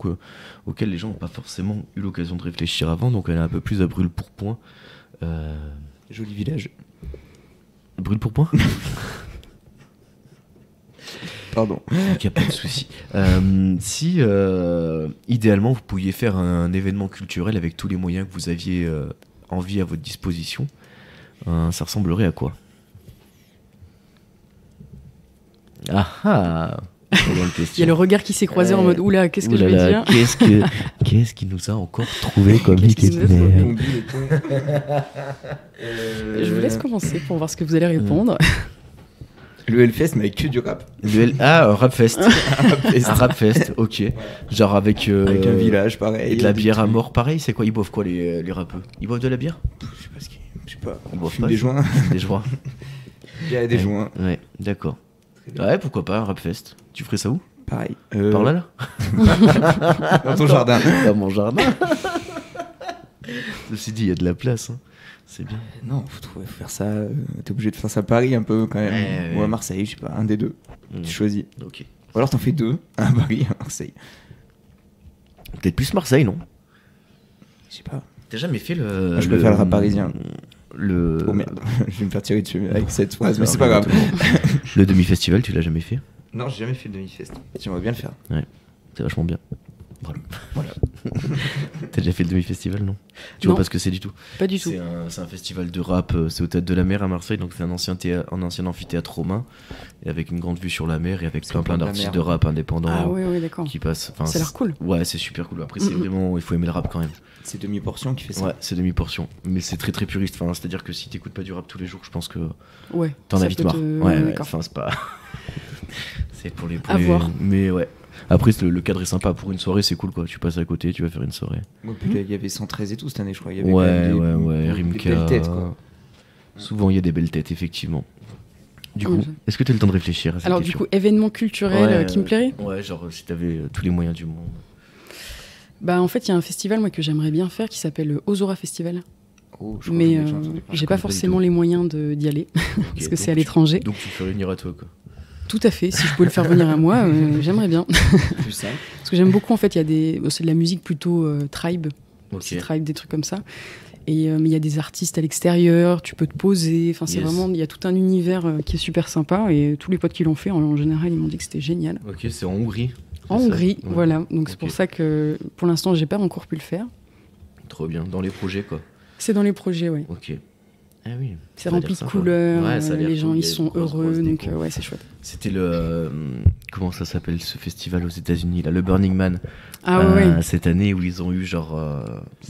auquel les gens n'ont pas forcément eu l'occasion de réfléchir avant, donc elle est un peu plus à brûle-pourpoint. Joli village. Brûle-pourpoint? Pardon. Il n'y a pas de souci. Si, idéalement, vous pouviez faire un événement culturel avec tous les moyens que vous aviez envie à votre disposition, ça ressemblerait à quoi? Ah ah! Il y a le regard qui s'est croisé en mode oula, qu'est-ce que je vais dire? Qu'est-ce qu'il nous a encore trouvé comme Qu'est-ce qu'il nous a itinéraire? Je vous laisse commencer pour voir ce que vous allez répondre. Le Hellfest, mais avec que du rap. Ah, un Rapfest. Un Rapfest, ok. Genre avec Avec un village, pareil. et de la des bière à trucs. mort, pareil. C'est quoi? Ils boivent quoi, les rappeurs? Ils boivent de la bière? Je sais pas ce qu'ils. Je sais pas. Ils boivent Fume pas, des ça. joints. Des joints. Il y a des joints. Ouais, d'accord. Ouais, pourquoi pas, un Rapfest. Tu ferais ça où? Pareil. Par là? Dans ton jardin. Dans mon jardin. Ceci dit, il y a de la place. Hein. C'est bien. Non, faut faire ça. T'es obligé de faire ça à Paris un peu quand même. Ouais, Ou ouais. à Marseille, je sais pas, un des deux. Tu choisis. Ok. Ou alors t'en fais deux, un à Paris, un à Marseille. Peut-être plus Marseille, non? Je sais pas. T'as jamais fait le. Je préfère le rap parisien. Le. Oh merde, je vais me faire tirer dessus avec cette phrase, mais Alors, c'est pas grave. Le demi-festival, tu l'as jamais fait? Non, j'ai jamais fait le demi-fest. J'aimerais bien le faire. C'est vachement bien. Voilà. T'as déjà fait le demi-festival, non? Tu Non. vois pas ce que c'est du tout? Pas du tout. C'est un festival de rap, c'est au Théâtre de la Mer à Marseille, donc c'est un ancien amphithéâtre romain, et avec une grande vue sur la mer, et avec plein de la d'artistes mer. de rap indépendants Ah ouais, d'accord. qui passent. Enfin, Ça a l'air cool. Ouais, c'est super cool. Après, c'est vraiment, il faut aimer le rap quand même. C'est demi-portion qui fait ça. Ouais, c'est demi-portion. Mais c'est très très puriste. Enfin, c'est-à-dire que si t'écoutes pas du rap tous les jours, je pense que Ouais. t'en ça as vite peut marre. te- Ouais, d'accord. enfin, c'est pas. C'est pour les À voir. Mais ouais. Après, le cadre est sympa. Pour une soirée, c'est cool quoi. Tu passes à côté, tu vas faire une soirée. Moi, puis là, il y avait 113 et tout cette année, je crois. Il y avait Ouais, quand même ouais, des Rimka. belles têtes, quoi. Souvent, il y a des belles têtes, effectivement. Du coup, Ouais. est-ce que tu as le temps de réfléchir à cette Alors du question? coup, événement culturel Ouais, qui me plairait? Ouais, genre si t'avais tous les moyens du monde. Bah en fait, il y a un festival moi que j'aimerais bien faire qui s'appelle Ozora Festival. Oh, je crois Mais que j'en ai déjà entendu parler. j'ai connais pas pas forcément du tout. les moyens d'y aller Ok, parce que donc c'est à tu- l'étranger. Donc tu ferais venir à toi quoi. Tout à fait. Si je pouvais le faire venir à moi, j'aimerais bien. Plus simple. Parce que j'aime beaucoup en fait. Il y a c'est de la musique plutôt tribe, Ok. c'est tribe, des trucs comme ça. Et mais il y a des artistes à l'extérieur. Tu peux te poser. Enfin, c'est Yes. vraiment. Il y a tout un univers qui est super sympa. Et tous les potes qui l'ont fait, en général, ils m'ont dit que c'était génial. Ok, c'est en Hongrie. En C'est ça Hongrie, Ouais. voilà. Donc c'est Ok. pour ça que pour l'instant, j'ai pas encore pu le faire. Trop bien. Dans les projets quoi. C'est dans les projets, ouais. Ok. Ah oui. C'est Ça a rempli l'air de sympa. couleurs, Ouais, ça a l'air les gens cool, ils il y a sont une grosse, heureux, grosse donc déco. ouais, c'est chouette. C'était le. Comment ça s'appelle ce festival aux États-Unis là? Le Burning Man. Ah ouais. Cette année où ils ont eu genre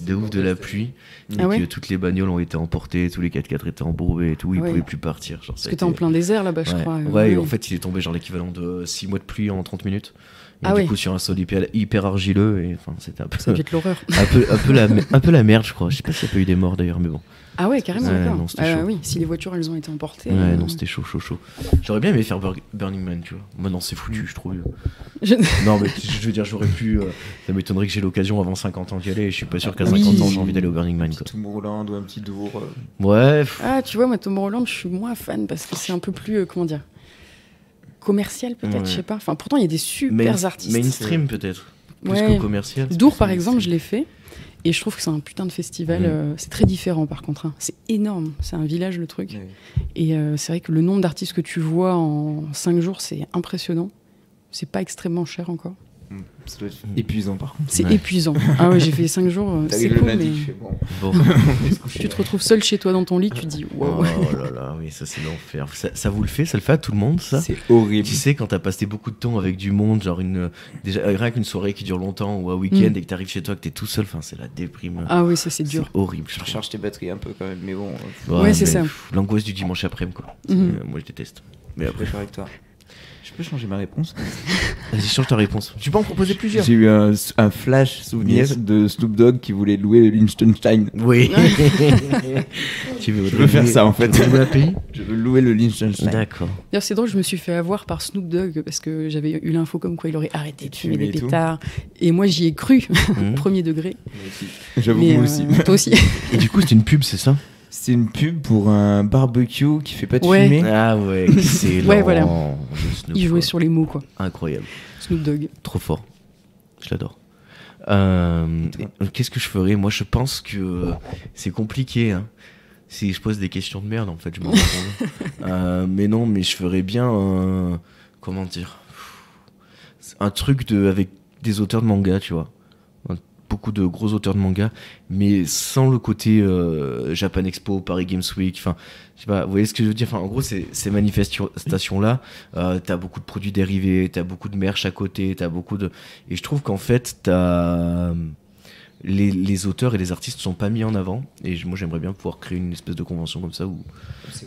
de ouf de la pluie. Et Ah ouais que toutes les bagnoles ont été emportées, tous les 4x4 étaient embourbés et tout. Ils Ouais. pouvaient plus partir. Genre, Parce que t'es en plein désert là-bas, je Ouais, crois. ouais, et en fait, il est tombé genre l'équivalent de 6 mois de pluie en 30 minutes. Et Ah du ouais. coup, sur un sol hyper argileux, et enfin, c'était un peu, Ça devait être l'horreur. un peu la merde, je crois. Je sais pas s'il n'y a pas eu des morts d'ailleurs, mais bon. Ah ouais, carrément. Ouais, d'accord. non, c'était chaud. Oui, si les voitures elles ont été emportées. Ouais, non, c'était chaud. J'aurais bien aimé faire Burning Man, tu vois. Maintenant, c'est foutu, je trouve. Je- Non, mais je veux dire, j'aurais pu. Ça m'étonnerait que j'ai l'occasion avant 50 ans d'y aller, et je suis pas sûr qu'à Oui. 50 ans j'ai envie d'aller au Burning Man, quoi. Tomorrowland ou un petit Dour. Ouais, Ah, tu vois, moi, Tomorrowland, je suis moins fan parce que c'est un peu plus, comment dire, commercial peut-être, Ouais. je sais pas. Enfin, pourtant, il y a des super artistes. mainstream peut-être. Plus Ouais. que commercial. Dour, par exemple, je l'ai fait. Et je trouve que c'est un putain de festival. C'est très différent, par contre. Hein. C'est énorme. C'est un village, le truc. Ouais. Et c'est vrai que le nombre d'artistes que tu vois en 5 jours, c'est impressionnant. C'est pas extrêmement cher encore. Ça doit être épuisant par contre. C'est épuisant. Ah ouais, j'ai fait 5 jours. C'est cool, mais bon. Tu te retrouves seul chez toi dans ton lit, tu te dis waouh. Oh là là, oui, ça c'est l'enfer. Ça vous le fait, ça le fait à tout le monde, ça? C'est horrible. Tu sais, quand t'as passé beaucoup de temps avec du monde, genre déjà rien qu'une soirée qui dure longtemps ou un week-end et que t'arrives chez toi, que t'es tout seul, enfin c'est la déprime. Ah oui, ça c'est dur. C'est horrible. Je recharge tes batteries un peu quand même, mais bon. Ouais, c'est ça. L'angoisse du dimanche après-midi, quoi. Moi je déteste. Mais après, je suis avec toi. Je peux changer ma réponse? Vas-y, change ta réponse. Tu peux en proposer plusieurs. J'ai eu un flash souvenir de Snoop Dogg qui voulait louer le Liechtenstein. Oui. Je veux faire ça en fait. Tu veux un pays? Je veux louer le Liechtenstein. D'accord. D'ailleurs, c'est drôle, je me suis fait avoir par Snoop Dogg parce que j'avais eu l'info comme quoi il aurait arrêté de fumer des pétards. Et moi, j'y ai cru, premier degré. J'avoue, moi aussi. Toi aussi. Et du coup, c'est une pub, c'est ça? C'est une pub pour un barbecue qui fait pas de fumée. Ah ouais, excellent. Ouais, voilà. Snoop, il jouait sur les mots, quoi. Incroyable. Snoop Dogg. Trop fort. Je l'adore. Qu'est-ce que je ferais? Moi, je pense que c'est compliqué. Hein. Si je pose des questions de merde, en fait, je me réponds. Mais non, mais je ferais bien comment dire, un truc avec des auteurs de manga, tu vois. Beaucoup de gros auteurs de manga, mais sans le côté Japan Expo, Paris Games Week, enfin, je sais pas, vous voyez ce que je veux dire, enfin, en gros, ces manifestations-là, t'as beaucoup de produits dérivés, t'as beaucoup de merch à côté, et je trouve qu'en fait, les auteurs et les artistes ne sont pas mis en avant, et moi j'aimerais bien pouvoir créer une espèce de convention comme ça où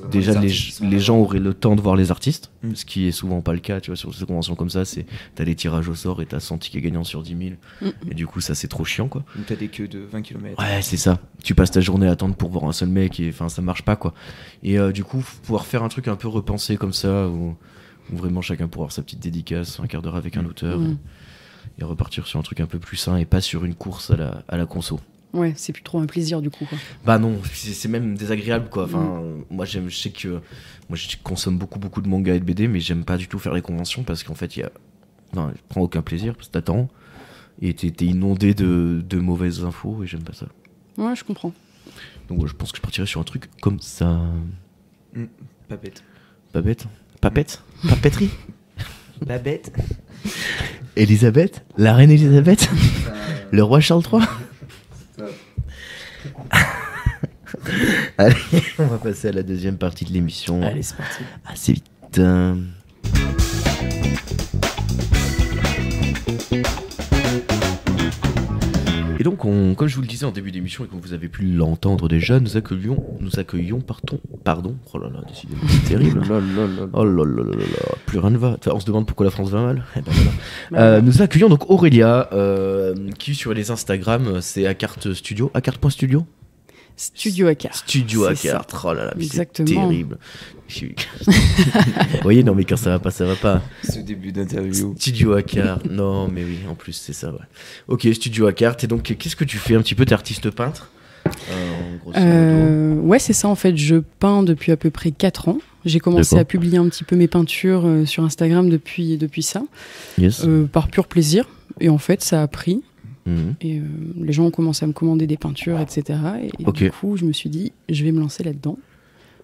déjà les gens auraient le temps de voir les artistes, ce qui est souvent pas le cas, tu vois, sur ces conventions comme ça, t'as les tirages au sort et t'as 100 tickets gagnants sur 10 000, et du coup ça c'est trop chiant, quoi. Ou t'as des queues de 20 km. Ouais, c'est ça, tu passes ta journée à attendre pour voir un seul mec, et enfin ça marche pas, quoi. Et du coup pouvoir faire un truc un peu repensé comme ça, où vraiment chacun pourra avoir sa petite dédicace, un quart d'heure avec un auteur, et repartir sur un truc un peu plus sain et pas sur une course à la conso. Ouais, c'est plus trop un plaisir du coup, quoi. Bah non, c'est même désagréable, quoi. Enfin, moi je sais que je consomme beaucoup de mangas et de BD, mais j'aime pas du tout faire les conventions parce qu'en fait je prends aucun plaisir parce que t'attends et t'es inondé de mauvaises infos et j'aime pas ça. Ouais, je comprends. Donc je pense que je partirais sur un truc comme ça. Papette. Papette. Papeterie. Babette. Elisabeth, la reine Elisabeth, le roi Charles III. Allez, on va passer à la deuxième partie de l'émission. Allez, c'est parti. Assez vite. Et donc, comme je vous le disais en début d'émission et comme vous avez pu l'entendre déjà, nous accueillons, pardon, oh là là, décidément, c'est terrible. Oh là là là là, plus rien ne va. Enfin, on se demande pourquoi la France va mal. Eh ben voilà. Nous accueillons donc Aurélia, qui sur les Instagram, c'est Acart Studio, Acart.studio. Studio Acart. Studio Acart. Oh là là, mais c'est terrible. Vous voyez, non mais quand ça va pas. Ce début d'interview. Studio Acart. Non mais oui, en plus c'est ça, ouais. Ok, Studio Acart. Et donc, qu'est-ce que tu fais un petit peu? T'es artiste peintre? Ouais, c'est ça en fait. Je peins depuis à peu près 4 ans. J'ai commencé à publier un petit peu mes peintures sur Instagram depuis ça. Yes. Par pur plaisir. Et en fait, ça a pris. Et les gens ont commencé à me commander des peintures, etc. Et du coup, je me suis dit, je vais me lancer là-dedans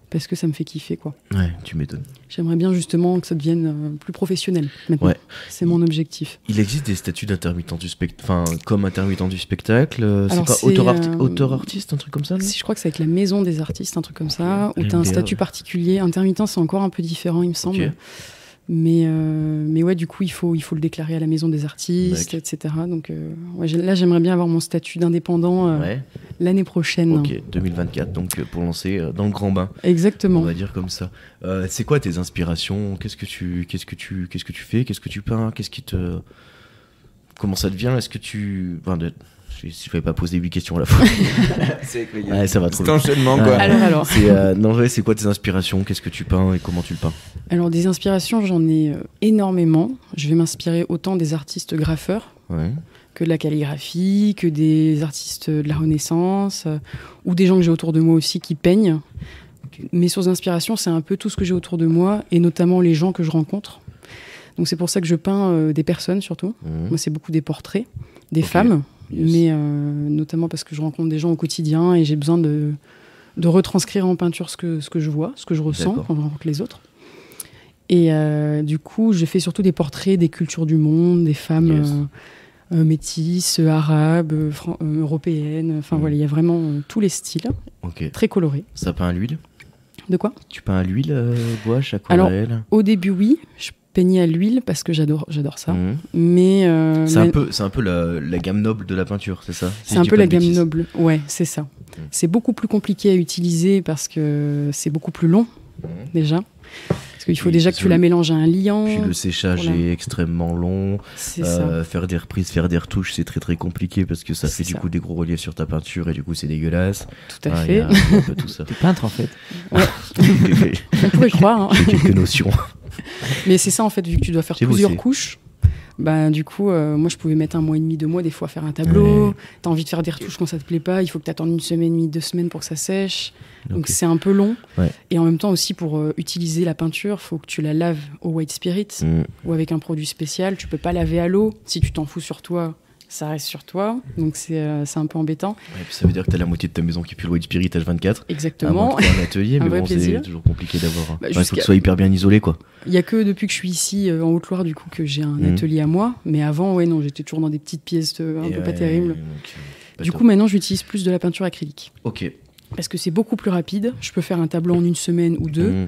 parce que ça me fait kiffer, quoi. Ouais, tu m'étonnes. J'aimerais bien justement que ça devienne plus professionnel maintenant. Ouais. C'est mon objectif. Il existe des statuts d'intermittent du spectacle, enfin comme intermittent du spectacle. C'est pas auteur-artiste, un truc comme ça? Je crois que c'est avec la maison des artistes, un truc comme ça, où tu as un statut particulier. Intermittent, c'est encore un peu différent, il me semble. Mais ouais, du coup, il faut le déclarer à la maison des artistes, etc. Donc là, j'aimerais bien avoir mon statut d'indépendant l'année prochaine. Ok, 2024, donc pour lancer dans le grand bain. Exactement. On va dire comme ça. C'est quoi tes inspirations? Qu'est-ce que tu fais? Qu'est-ce que tu peins? Comment ça devient? Est-ce que tu... si je ne vais pas poser 8 questions à la fois. Ça va trop. C'est enchaînement, quoi. Alors. C'est quoi tes inspirations? Qu'est-ce que tu peins et comment tu le peins? Alors, des inspirations, j'en ai énormément. Je vais m'inspirer autant des artistes graffeurs que de la calligraphie, que des artistes de la Renaissance, ou des gens que j'ai autour de moi aussi qui peignent. Mes sources d'inspiration, c'est un peu tout ce que j'ai autour de moi, et notamment les gens que je rencontre. Donc, c'est pour ça que je peins des personnes, surtout. Moi, c'est beaucoup des portraits, des femmes. Mais notamment parce que je rencontre des gens au quotidien et j'ai besoin de retranscrire en peinture ce que je vois, ce que je ressens quand je rencontre les autres. Et du coup, je fais surtout des portraits des cultures du monde, des femmes métisses, arabes, européennes. Enfin voilà, il y a vraiment tous les styles, très colorés. Ça peint à l'huile? De quoi? Tu peins à l'huile, gouache, aquarelle? Alors, au début, oui. Je peignais à l'huile parce que j'adore ça. Mais c'est un peu la gamme noble de la peinture, c'est ça? C'est un peu la gamme noble, ouais, c'est ça. C'est beaucoup plus compliqué à utiliser parce que c'est beaucoup plus long, déjà. Parce qu'il faut déjà que tu la mélanges à un liant. Puis le séchage est extrêmement long. C'est ça. Faire des reprises, faire des retouches, c'est très très compliqué parce que ça fait du coup des gros reliefs sur ta peinture et du coup c'est dégueulasse. Tout à fait. Y a un peu tout ça. T'es peintre en fait. Ouais. On pourrait croire. J'ai quelques notions. Mais c'est ça en fait, vu que tu dois faire plusieurs couches. Bah, du coup, moi je pouvais mettre 1 mois et demi, 2 mois des fois à faire un tableau. T'as envie de faire des retouches quand ça te plaît pas, il faut que t'attendes 1 semaine et demie, 2 semaines pour que ça sèche. Donc c'est un peu long. Et en même temps aussi pour utiliser la peinture, faut que tu la laves au white spirit ou avec un produit spécial. Tu peux pas laver à l'eau. Si tu t'en fous sur toi, ça reste sur toi. Donc c'est un peu embêtant. Ouais, puis ça veut dire que t'as la moitié de ta maison qui pue le white spirit H24. Exactement. Un atelier, mais bon, c'est toujours compliqué d'avoir. Il faut que ce soit hyper bien isolé, quoi. Il y a que depuis que je suis ici en Haute-Loire du coup que j'ai un atelier à moi. Mais avant, non, j'étais toujours dans des petites pièces un peu pas terribles. Du coup, maintenant, j'utilise plus de la peinture acrylique. Ok. Parce que c'est beaucoup plus rapide. Je peux faire un tableau en 1 semaine ou 2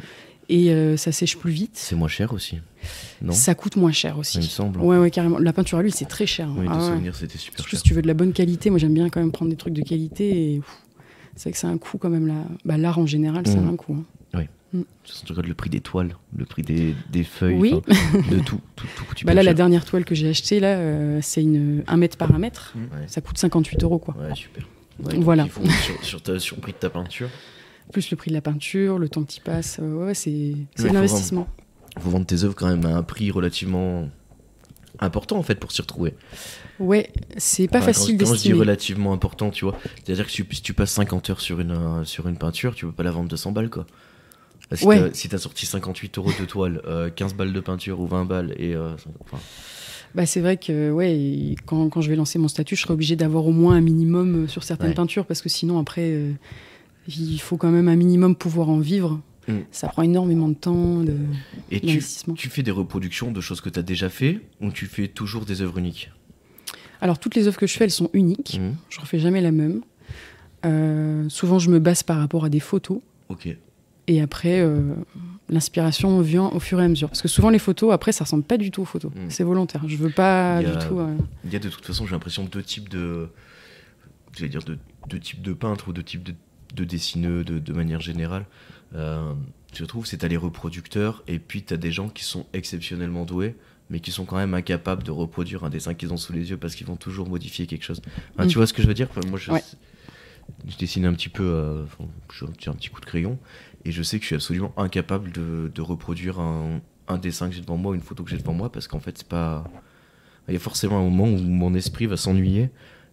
et ça sèche plus vite. C'est moins cher aussi, non? Ça coûte moins cher aussi. Il me semble. Ouais, carrément. La peinture à l'huile, c'est très cher. Oui, de souvenir, c'était super Surtout cher. si tu veux de la bonne qualité. Moi, j'aime bien quand même prendre des trucs de qualité. Et c'est vrai que c'est un coût quand même. L'art en général, ça a un coût. Oui. Tu regardes le prix des toiles, le prix des feuilles, de tout. Là, la dernière toile que j'ai achetée, là, c'est 1 mètre par 1 mètre. Ça coûte 58 €, quoi. Ouais, super. Voilà. Ils font sur le prix de ta peinture. Plus le prix de la peinture, le temps que tu passes. C'est un investissement. Il faut vendre tes œuvres quand même à un prix relativement important en fait pour s'y retrouver. Ouais, c'est pas facile d'estimer. Quand je dis relativement important, tu vois, c'est-à-dire que si tu passes 50 heures sur une peinture, tu peux pas la vendre 200 balles, quoi. Si t'as sorti 58 € de toile, 15 balles de peinture ou 20 balles et c'est vrai que quand je vais lancer mon statut, je serai obligée d'avoir au moins un minimum sur certaines peintures parce que sinon après il faut quand même un minimum pouvoir en vivre. Ça prend énormément de temps, d'investissement. Tu fais des reproductions de choses que tu as déjà fait ou tu fais toujours des œuvres uniques? Alors toutes les œuvres que je fais, elles sont uniques. Je refais jamais la même. Souvent je me base par rapport à des photos. Ok. Et après, l'inspiration vient au fur et à mesure. Parce que souvent, les photos, après, ça ressemble pas du tout aux photos. C'est volontaire. Je veux pas du tout... Il y a de toute façon, j'ai l'impression, deux types de peintres ou deux types de dessineux de manière générale. Je trouve c'est t'as les reproducteurs et puis t'as des gens qui sont exceptionnellement doués mais qui sont quand même incapables de reproduire un dessin qu'ils ont sous les yeux parce qu'ils vont toujours modifier quelque chose. Tu vois ce que je veux dire? Moi, je dessine un petit peu, je tire un petit coup de crayon et je sais que je suis absolument incapable de reproduire un dessin que j'ai devant moi ou une photo que j'ai devant moi parce qu'en fait c'est pas... Il y a forcément un moment où mon esprit va s'ennuyer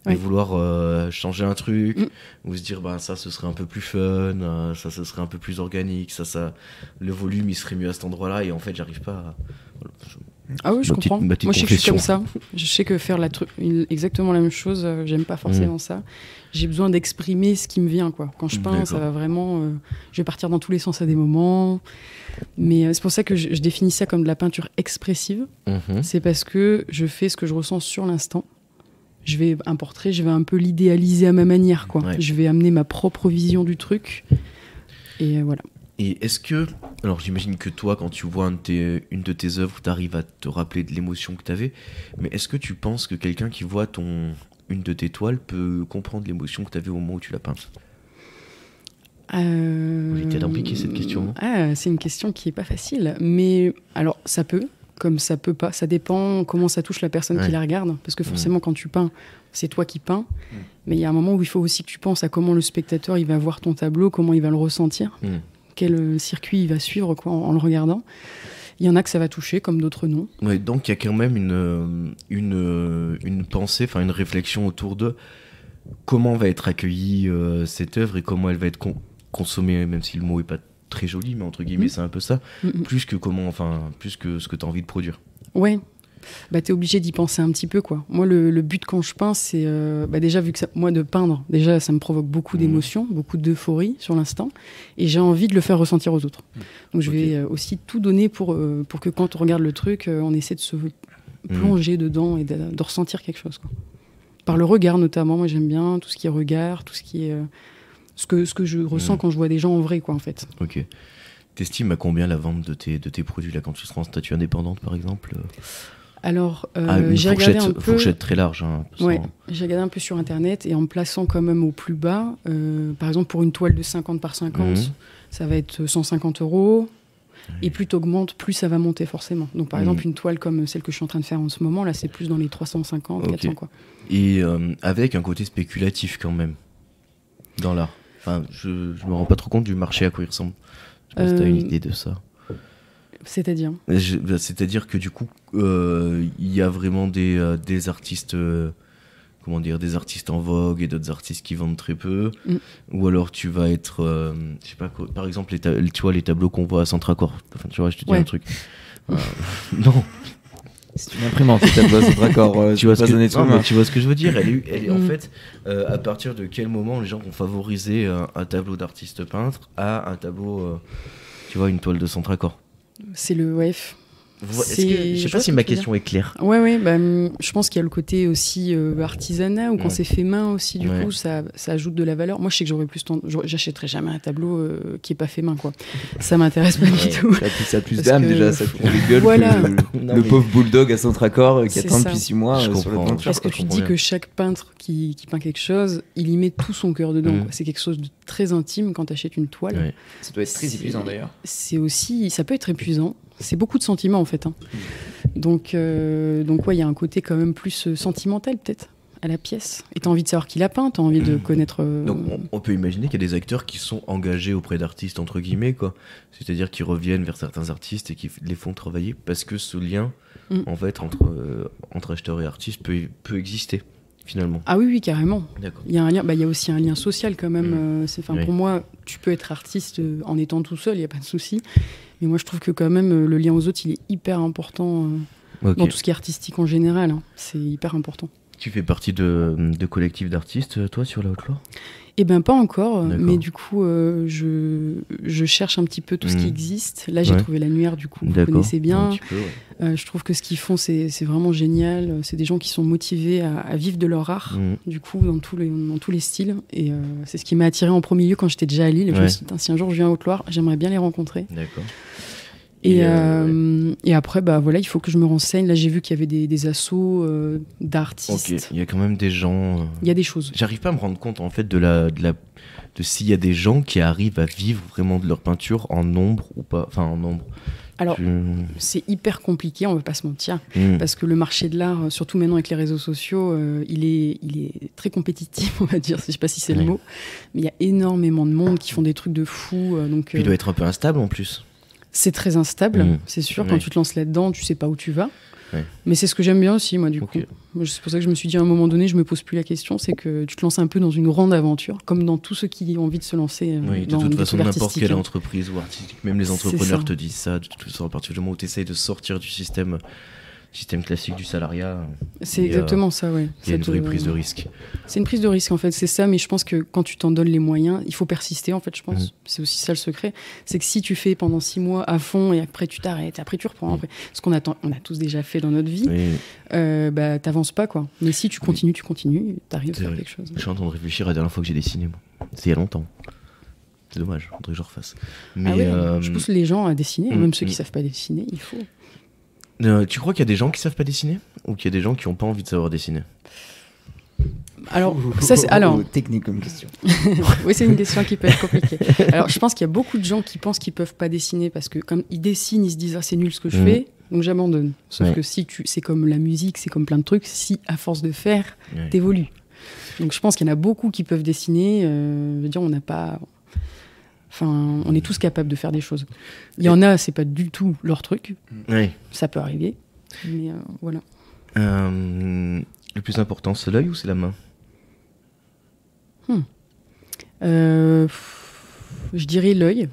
et vouloir changer un truc ou se dire ça ce serait un peu plus fun, ça ce serait un peu plus organique, ça le volume il serait mieux à cet endroit là et en fait j'arrive pas à... Ah oui, je comprends. Moi, je sais que je suis comme ça. Je sais que faire exactement la même chose, j'aime pas forcément ça. J'ai besoin d'exprimer ce qui me vient, quoi. Quand je peins, ça va vraiment... je vais partir dans tous les sens à des moments. Mais c'est pour ça que je définis ça comme de la peinture expressive. C'est parce que je fais ce que je ressens sur l'instant. Je vais un portrait, je vais un peu l'idéaliser à ma manière, quoi. Je vais amener ma propre vision du truc. Et voilà. Et est-ce que... Alors j'imagine que toi, quand tu vois une de tes œuvres, tu arrives à te rappeler de l'émotion que tu avais. Mais est-ce que tu penses que quelqu'un qui voit une de tes toiles peut comprendre l'émotion que tu avais au moment où tu l'as peinte? J'étais impliqué cette question. C'est une question qui est pas facile. Mais alors, ça peut, comme ça peut pas. Ça dépend comment ça touche la personne qui la regarde. Parce que forcément, quand tu peins, c'est toi qui peins. Mais il y a un moment où il faut aussi que tu penses à comment le spectateur il va voir ton tableau, comment il va le ressentir. Quel circuit il va suivre en le regardant. Il y en a que ça va toucher, comme d'autres non. Ouais, donc il y a quand même une pensée, une réflexion autour de comment va être accueillie cette œuvre et comment elle va être consommée, même si le mot est pas très joli, mais entre guillemets c'est un peu ça, plus que ce que tu as envie de produire. Ouais, T'es obligé d'y penser un petit peu, quoi. Moi, le but quand je peins, c'est déjà, vu que moi, de peindre, déjà, ça me provoque beaucoup d'émotions, beaucoup d'euphorie sur l'instant, et j'ai envie de le faire ressentir aux autres. Donc, je vais aussi tout donner pour que quand on regarde le truc, on essaie de se plonger dedans et de ressentir quelque chose, quoi. Par le regard, notamment. Moi, j'aime bien tout ce qui est regard, tout ce qui est... ce que je ressens quand je vois des gens en vrai, quoi, en fait. Ok. T'estimes à combien la vente de tes produits, là, quand tu seras en statut indépendante, par exemple? Alors, j'ai regardé un peu... fourchette très large. Hein, j'ai regardé un peu sur Internet, et en me plaçant quand même au plus bas, par exemple, pour une toile de 50 par 50, ça va être 150 €. Et plus t'augmentes, plus ça va monter forcément. Donc par exemple, une toile comme celle que je suis en train de faire en ce moment, là, c'est plus dans les 350, 400, quoi. Et avec un côté spéculatif quand même, dans l'art. Enfin, je me rends pas trop compte du marché, à quoi il ressemble. Je sais pas si t'as une idée de ça. C'est-à-dire C'est-à-dire que du coup, il y a vraiment des artistes... des artistes en vogue et d'autres artistes qui vendent très peu, ou alors tu vas être, je sais pas quoi, par exemple, tu vois les tableaux qu'on voit à Centracor, enfin, tu vois, je te dis un truc. Non. C'est une imprimante, les tableaux à Centracor. Tu vois ce que je veux dire. Elle est en fait, à partir de quel moment les gens vont favoriser un tableau d'artiste peintre à un tableau, tu vois, une toile de Centracor. C'est le WF. Je sais pas si ma question est claire. Ouais, je pense qu'il y a le côté aussi artisanat, ou quand c'est fait main aussi, du coup, ça ajoute de la valeur. Moi, je sais que j'aurais plus j'achèterais jamais un tableau qui est pas fait main, quoi. Ça m'intéresse pas du tout. Ça a plus d'âme, déjà, ça te prend les gueules que le pauvre bulldog à Centracor qui attend depuis 6 mois sur le peinture. Parce que tu te dis que chaque peintre qui peint quelque chose, il y met tout son cœur dedans. C'est quelque chose de très intime quand tu achètes une toile. Ça doit être très épuisant, d'ailleurs. Ça peut être épuisant. C'est beaucoup de sentiments, en fait. Donc, il y a un côté quand même plus sentimental, peut-être, à la pièce. Et t'as envie de savoir qui l'a peint, t'as envie de connaître... Donc, on peut imaginer qu'il y a des acteurs qui sont engagés auprès d'artistes, entre guillemets, quoi. C'est-à-dire qu'ils reviennent vers certains artistes et qui les font travailler parce que ce lien, en fait, entre acheteur et artiste peut exister, finalement. Ah oui, carrément. D'accord. Il y a un lien, il y a aussi un lien social, quand même. Pour moi, tu peux être artiste en étant tout seul, il n'y a pas de souci. Mais moi, je trouve que quand même, le lien aux autres, il est hyper important dans tout ce qui est artistique en général. Hein. C'est hyper important. Tu fais partie de collectifs d'artistes, toi, sur la Haute-Loire ? Eh ben, pas encore. Mais du coup, je cherche un petit peu tout ce qui existe. Là, j'ai trouvé l'Annuaire, du coup, vous connaissez bien. Un petit peu, je trouve que ce qu'ils font, c'est vraiment génial. C'est des gens qui sont motivés à vivre de leur art, du coup, dans tous les styles. Et c'est ce qui m'a attiré en premier lieu quand j'étais déjà à Lille. Et je me suis dit, si un jour je viens à Haute-Loire, j'aimerais bien les rencontrer. D'accord. Et après, il faut que je me renseigne. Là, j'ai vu qu'il y avait des assos d'artistes. Ok, il y a quand même des gens... Il y a des choses. J'arrive pas à me rendre compte, en fait, de s'il y a des gens qui arrivent à vivre vraiment de leur peinture en nombre ou pas. Enfin, en nombre. Alors, c'est hyper compliqué, on va pas se mentir, parce que le marché de l'art, surtout maintenant avec les réseaux sociaux, il est très compétitif, on va dire. Je sais pas si c'est le mot, mais il y a énormément de monde qui font des trucs de fou. Puis il doit être un peu instable, en plus. C'est très instable, c'est sûr. Quand tu te lances là-dedans, tu sais pas où tu vas. Mais c'est ce que j'aime bien aussi, moi, du coup. C'est pour ça que je me suis dit, à un moment donné, je me pose plus la question, c'est que tu te lances un peu dans une grande aventure, comme dans tous ceux qui ont envie de se lancer de toute façon, n'importe quelle entreprise ou artistique, même les entrepreneurs te disent ça, de toute façon, à partir du moment où tu essayes de sortir du système classique du salariat. C'est exactement ça, ouais. Il y a une vraie prise de risque. C'est une prise de risque, en fait, c'est ça, mais je pense que quand tu t'en donnes les moyens, il faut persister, en fait, je pense. C'est aussi ça le secret. C'est que si tu fais pendant 6 mois à fond et après tu t'arrêtes, après tu reprends, après, ce qu'on attend, on a tous déjà fait dans notre vie, t'avances pas, quoi. Mais si tu continues, t'arrives à faire quelque chose. Je suis en train de réfléchir à la dernière fois que j'ai dessiné, moi. C'est il y a longtemps. C'est dommage, faudrait que je refasse. Mais je pousse les gens à dessiner, même ceux qui savent pas dessiner, il faut. Tu crois qu'il y a des gens qui savent pas dessiner ou qu'il y a des gens qui ont pas envie de savoir dessiner? Alors, ça c'est technique comme question. Oui, c'est une question qui peut être compliquée. Alors, je pense qu'il y a beaucoup de gens qui pensent qu'ils peuvent pas dessiner parce que comme ils dessinent, ils se disent c'est nul ce que je fais, donc j'abandonne. Sauf que c'est comme la musique, c'est comme plein de trucs. Si à force de faire, t'évolues. Donc, je pense qu'il y en a beaucoup qui peuvent dessiner. Je veux dire, on n'a pas. Enfin, on est tous capables de faire des choses. Il y en a, c'est pas du tout leur truc. Ça peut arriver. Mais voilà. Le plus important, c'est l'œil ou c'est la main? Je dirais l'œil.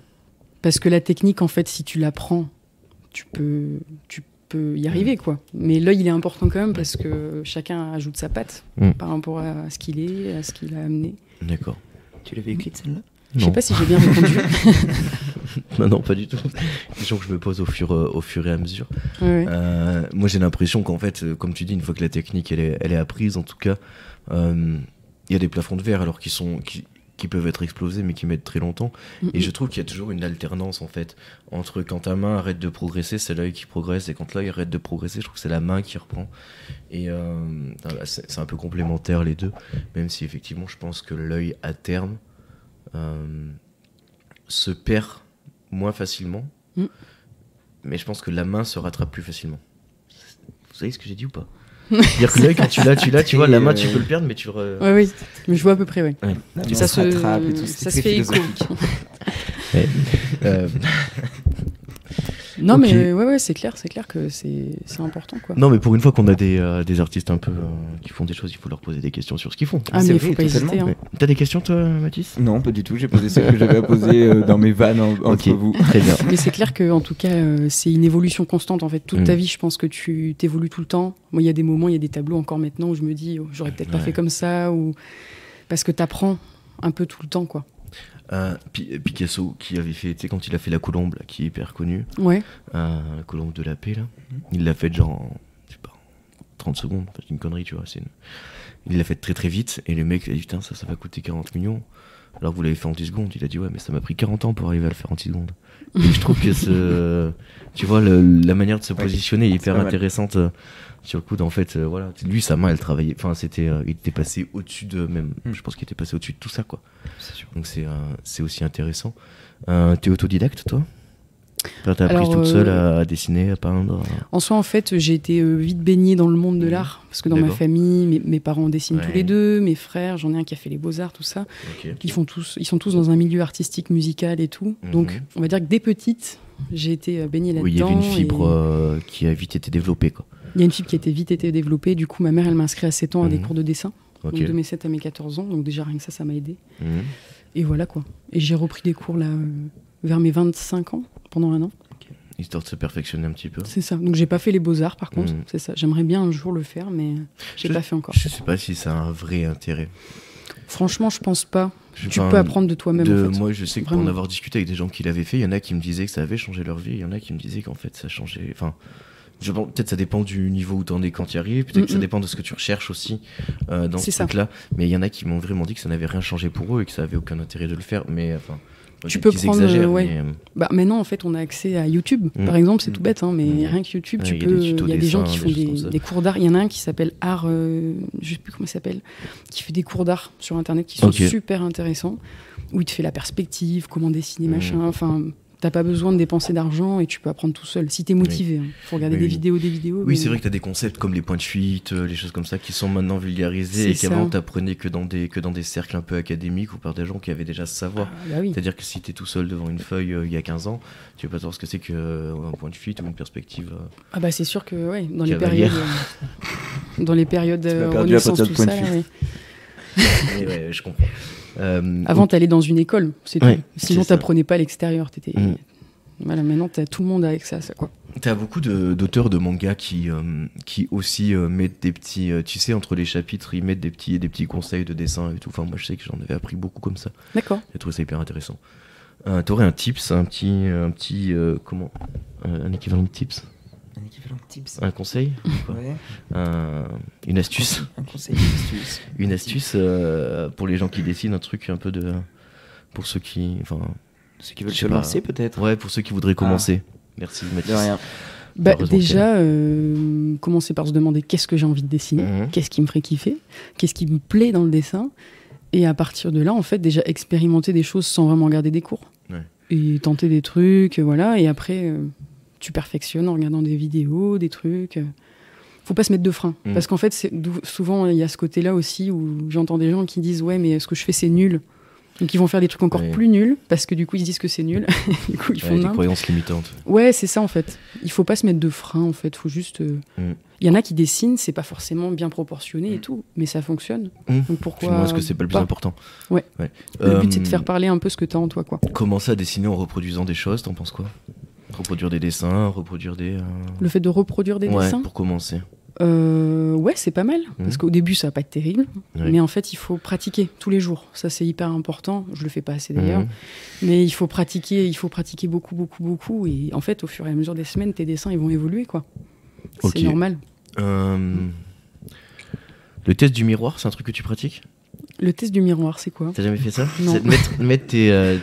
Parce que la technique, en fait, si tu l'apprends, tu peux y arriver, quoi. Mais l'œil, il est important quand même parce que chacun ajoute sa patte par rapport à ce qu'il est, à ce qu'il a amené. D'accord. Tu l'avais écrite celle-là? Je sais pas si j'ai bien répondu. Non, pas du tout. Question que je me pose au fur et à mesure. Ouais. Moi, j'ai l'impression qu'en fait, comme tu dis, une fois que la technique elle est apprise, en tout cas, il y a des plafonds de verre alors qui peuvent être explosés mais qui mettent très longtemps. Et je trouve qu'il y a toujours une alternance en fait entre quand ta main arrête de progresser, c'est l'œil qui progresse, et quand l'œil arrête de progresser, je trouve que c'est la main qui reprend. Et c'est un peu complémentaire les deux, même si effectivement je pense que l'œil à terme se perd moins facilement, mais je pense que la main se rattrape plus facilement. Vous savez ce que j'ai dit ou pas? C'est-à-dire que l'œil, quand tu l'as, tu vois, la main, tu peux le perdre, mais tu le... Oui, mais je vois à peu près, ouais. Ça se rattrape et tout, ça se fait écho. Ouais. Non, okay. mais ouais, c'est clair que c'est important, quoi. Non, mais pour une fois qu'on a des artistes un peu qui font des choses, il faut leur poser des questions sur ce qu'ils font. Ah, mais il faut pas hésiter. Hein. Ouais. T'as des questions, toi, Mathis? Non, pas du tout. J'ai posé celles que j'avais à poser dans mes vannes entre vous. Très bien. Mais c'est clair que, en tout cas, c'est une évolution constante. En fait, toute ta vie, je pense que tu t'évolues tout le temps. Moi, il y a des moments, il y a des tableaux encore maintenant où je me dis, j'aurais peut-être pas fait comme ça, ou parce que t'apprends un peu tout le temps, quoi. Picasso qui avait fait, tu sais, quand il a fait la colombe là, qui est hyper connue, la colombe de la paix là, il l'a fait genre je sais pas 30 secondes, c'est une connerie, tu vois, il l'a fait très très vite, et le mec il a dit putain, ça va coûter 40 millions alors que vous l'avez fait en 10 secondes. Il a dit ouais, mais ça m'a pris 40 ans pour arriver à le faire en 10 secondes. Et je trouve que tu vois, la manière de se positionner est hyper intéressante. Sur le coup, en fait, voilà, lui, sa main, elle travaillait. Enfin, il était passé au-dessus de même. Je pense qu'il était passé au-dessus de tout ça, quoi. C'est sûr. Donc c'est aussi intéressant. T'es autodidacte, toi? T'as appris toute seule à dessiner, à peindre? En soi, en fait, j'ai été vite baignée dans le monde de l'art, parce que dans ma famille, mes parents dessinent tous les deux, mes frères, j'en ai un qui a fait les beaux-arts, tout ça. Ils sont tous dans un milieu artistique, musical et tout. Donc, on va dire que dès petite, j'ai été baignée là-dedans. Oui, il y avait une fibre qui a vite été développée, quoi. Il y a une fibre qui a vite été développée. Du coup, ma mère, elle m'a inscrit à 7 ans à des cours de dessin. Donc de mes 7 à mes 14 ans. Donc déjà, rien que ça m'a aidé. Et voilà, quoi. Et j'ai repris des cours là, vers mes 25 ans, pendant un an. Histoire de se perfectionner un petit peu. C'est ça. Donc j'ai pas fait les beaux-arts, par contre. C'est ça. J'aimerais bien un jour le faire, mais j'ai pas fait encore. Je sais pas si ça a un vrai intérêt. Franchement, je pense pas. Tu peux apprendre de toi-même, en fait. Moi, je sais que pour en avoir discuté avec des gens qui l'avaient fait, il y en a qui me disaient que ça avait changé leur vie, il y en a qui me disaient qu'en fait, ça changeait... Enfin, peut-être ça dépend du niveau où t'en es quand tu y arrives, peut-être que ça dépend de ce que tu recherches aussi dans ce truc-là. Mais il y en a qui m'ont vraiment dit que ça n'avait rien changé pour eux et que ça avait aucun intérêt de le faire. Mais enfin, tu peux prendre. Bah, maintenant, en fait, on a accès à YouTube, par exemple, c'est tout bête, hein, mais rien que YouTube, il y a des gens qui font des cours d'art. Il y en a un qui s'appelle Art, je sais plus comment il s'appelle, qui fait des cours d'art sur Internet qui sont super intéressants, où il te fait la perspective, comment dessiner, machin. Enfin. T'as pas besoin de dépenser d'argent et tu peux apprendre tout seul. Si t'es motivé, faut regarder des vidéos. Oui, mais... c'est vrai que t'as des concepts comme les points de fuite, les choses comme ça qui sont maintenant vulgarisés et qu'avant t'apprenais que dans des cercles un peu académiques ou par des gens qui avaient déjà ce savoir. C'est-à-dire que si t'es tout seul devant une feuille il y a 15 ans, tu vas pas savoir ce que c'est qu'un point de fuite ou une perspective. Ah bah c'est sûr que dans les périodes Renaissance, tout ça. Je comprends. Avant, t'allais dans une école, c'est tout. Sinon, t'apprenais pas à l'extérieur. Voilà, maintenant, tout le monde a accès à ça, quoi. T'as beaucoup d'auteurs de manga qui aussi mettent des petits, tu sais, entre les chapitres, ils mettent des petits conseils de dessin et tout. Enfin, moi, je sais que j'en avais appris beaucoup comme ça. D'accord. J'ai trouvé ça hyper intéressant. T'aurais un tips, un équivalent de tips? Un équivalent de tips. Un conseil? Une astuce? Un conseil, une astuce. Une astuce pour les gens qui dessinent, un truc un peu de... Pour ceux qui... Enfin, ceux qui veulent se lancer, peut-être. Ouais, pour ceux qui voudraient commencer. Merci, Mathis. De rien. Bah, déjà, commencer par se demander qu'est-ce que j'ai envie de dessiner, qu'est-ce qui me ferait kiffer, qu'est-ce qui me plaît dans le dessin. Et à partir de là, en fait, déjà expérimenter des choses sans vraiment garder des cours. Et tenter des trucs, voilà. Et après... tu perfectionnes en regardant des vidéos, des trucs. Faut pas se mettre de frein. Parce qu'en fait, souvent, il y a ce côté-là aussi où j'entends des gens qui disent « Ouais, mais ce que je fais, c'est nul. » Donc, ils vont faire des trucs encore plus nuls parce que du coup, ils se disent que c'est nul. Du coup, ils font des croyances limitantes. Ouais, c'est ça, en fait. Il faut pas se mettre de frein, en fait. Faut juste... Il y en a qui dessinent, c'est pas forcément bien proportionné et tout, mais ça fonctionne. Donc, pourquoi... Est-ce que c'est pas le plus important? Ouais. Le but, c'est de faire parler un peu ce que t'as en toi, quoi. Commencer à dessiner en reproduisant des choses, t'en penses quoi? Reproduire des dessins, reproduire des... Le fait de reproduire des dessins pour commencer. Ouais, c'est pas mal, parce qu'au début, ça va pas être terrible, mais en fait, il faut pratiquer tous les jours. Ça, c'est hyper important. Je le fais pas assez d'ailleurs, mais il faut pratiquer beaucoup, beaucoup, beaucoup. Et en fait, au fur et à mesure des semaines, tes dessins, ils vont évoluer, quoi. C'est normal. Le test du miroir, c'est un truc que tu pratiques ? Le test du miroir, c'est quoi ? T'as jamais fait ça ? Non.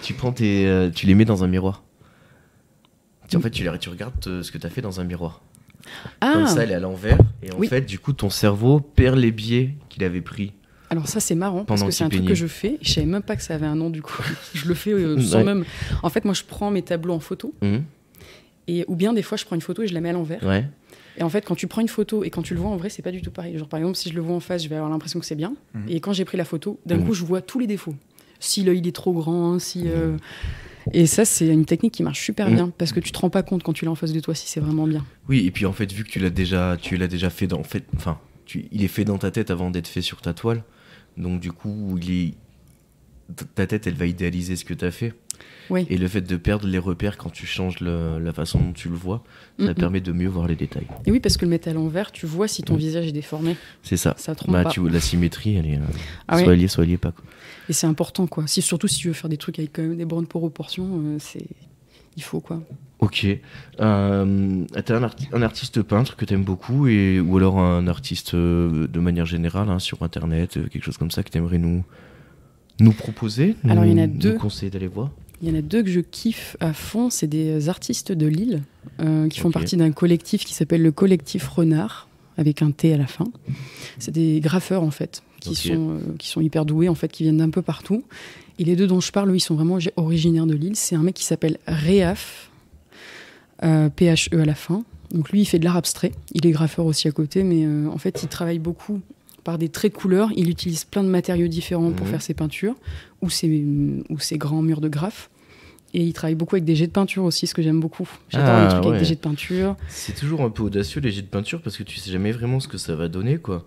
Tu prends tu les mets dans un miroir. En fait, tu regardes ce que t'as fait dans un miroir. Comme ça, elle est à l'envers. Et en fait, du coup, ton cerveau perd les biais qu'il avait pris. Alors ça, c'est marrant, parce que c'est un truc que je fais. Je savais même pas que ça avait un nom, du coup. Je le fais sans même... En fait, moi, je prends mes tableaux en photo. Ou bien, des fois, je prends une photo et je la mets à l'envers. Et en fait, quand tu prends une photo et quand tu le vois en vrai, c'est pas du tout pareil. Genre, par exemple, si je le vois en face, je vais avoir l'impression que c'est bien. Et quand j'ai pris la photo, d'un coup, je vois tous les défauts. Si l'œil il est trop grand, Et ça, c'est une technique qui marche super bien, parce que tu te rends pas compte quand tu l'as en face de toi si c'est vraiment bien. Oui, et puis en fait, vu que tu l'as déjà fait il est fait dans ta tête avant d'être fait sur ta toile. Donc du coup, ta tête, elle va idéaliser ce que tu as fait. Oui. Et le fait de perdre les repères quand tu changes la façon dont tu le vois, ça permet de mieux voir les détails. Et oui, parce que le mettre à l'envers, tu vois si ton visage est déformé. C'est ça. Ça trompe pas. La symétrie, elle est soit liée, soit liée pas. Quoi. Et c'est important, quoi. Surtout si tu veux faire des trucs avec quand même des bonnes proportions, il faut, quoi. Ok. T'as un artiste peintre que t'aimes beaucoup, ou alors un artiste de manière générale, sur Internet, quelque chose comme ça que t'aimerais nous proposer, alors, il y en a deux. Nous conseiller d'aller voir. Il y en a deux que je kiffe à fond. C'est des artistes de Lille qui font partie d'un collectif qui s'appelle le collectif Renard, avec un T à la fin. C'est des graffeurs, en fait, qui sont hyper doués, en fait, qui viennent d'un peu partout. Et les deux dont je parle, eux, ils sont vraiment originaires de Lille. C'est un mec qui s'appelle Réaf, P-H-E à la fin. Donc lui, il fait de l'art abstrait. Il est graffeur aussi à côté, mais en fait, il travaille beaucoup par des traits de couleur. Il utilise plein de matériaux différents pour faire ses peintures ou ses grands murs de graphe. Et il travaille beaucoup avec des jets de peinture aussi, ce que j'aime beaucoup. J'adore les trucs avec des jets de peinture. C'est toujours un peu audacieux, les jets de peinture, parce que tu sais jamais vraiment ce que ça va donner, quoi.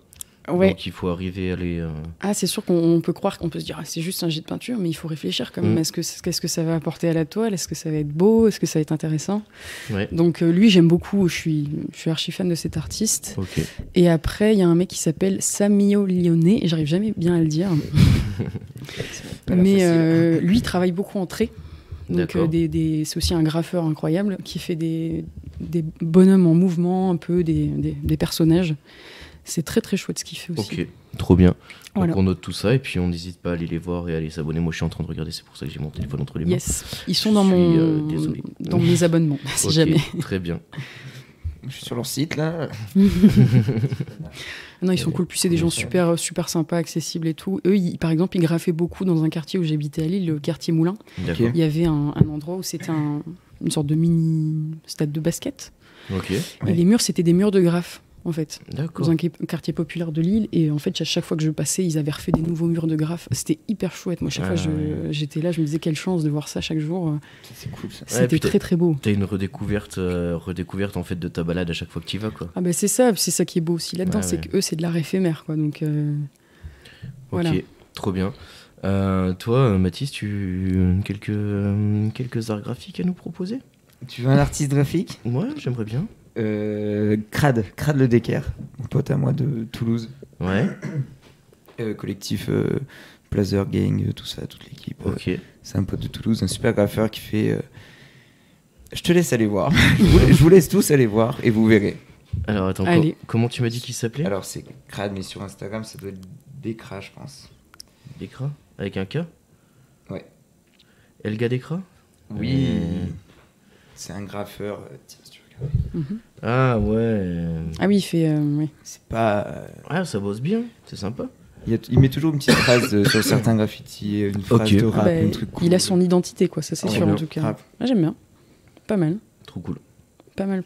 Ouais. Donc il faut arriver à les... c'est sûr qu'on peut croire, qu'on peut se dire c'est juste un jet de peinture, mais il faut réfléchir quand même. Qu'est-ce que ça va apporter à la toile ? Est-ce que ça va être beau ? Est-ce que ça va être intéressant ? Donc lui, j'aime beaucoup. Je suis archi fan de cet artiste. Et après, il y a un mec qui s'appelle Samio Lyonnais, et j'arrive jamais bien à le dire. Mais lui, il travaille beaucoup en traits. Donc c'est aussi un graffeur incroyable qui fait des bonhommes en mouvement, un peu des personnages. C'est très très chouette ce qu'il fait aussi. Ok, trop bien. Voilà. Donc on note tout ça et puis on n'hésite pas à aller les voir et à aller s'abonner. Moi je suis en train de regarder, c'est pour ça que j'ai mon téléphone entre les mains. Yes, ils sont dans mes abonnements, si jamais. Très bien. Je suis sur leur site là. Non, ils sont cool. Puis c'est des gens super sympas, accessibles et tout. Eux, par exemple, ils graffaient beaucoup dans un quartier où j'habitais à Lille, le quartier Moulin. Il y avait un endroit où c'était une sorte de mini stade de basket. Et les murs, c'était des murs de graphe. En fait, dans un quartier populaire de Lille, et en fait à chaque fois que je passais, ils avaient refait des nouveaux murs de graphe. C'était hyper chouette. Moi, chaque fois j'étais là, je me disais quelle chance de voir ça chaque jour. C'est cool ça. C'était très très beau. T'as une redécouverte en fait de ta balade à chaque fois que tu y vas, quoi. Ah bah c'est ça qui est beau aussi là-dedans, c'est que eux c'est de l'art éphémère, quoi. Donc voilà. Ok, trop bien. Toi, Mathis, quelques arts graphiques à nous proposer ? Tu veux un artiste graphique ? Ouais, j'aimerais bien. Crad le Decker, un pote à moi de Toulouse. Collectif Plazer Gang, tout ça, toute l'équipe. C'est un pote de Toulouse, un super graffeur qui fait... Je te laisse aller voir. je vous laisse tous aller voir et vous verrez. Alors attends, comment tu m'as dit qu'il s'appelait ? Alors c'est Crad, mais sur Instagram ça doit être Dekra, je pense. Dekra ? Avec un K ? Ouais. Elga Dekra ? Oui. C'est un graffeur. Tiens, si tu veux regarder. Ah ouais. Ah oui, il fait. Oui. C'est pas. Ça bosse bien, c'est sympa. Il met toujours une petite phrase sur certains graffitis, une phrase de rap, un truc cool. Il a son identité, quoi, ça c'est sûr en tout cas. J'aime bien. Pas mal. Trop cool. Pas mal.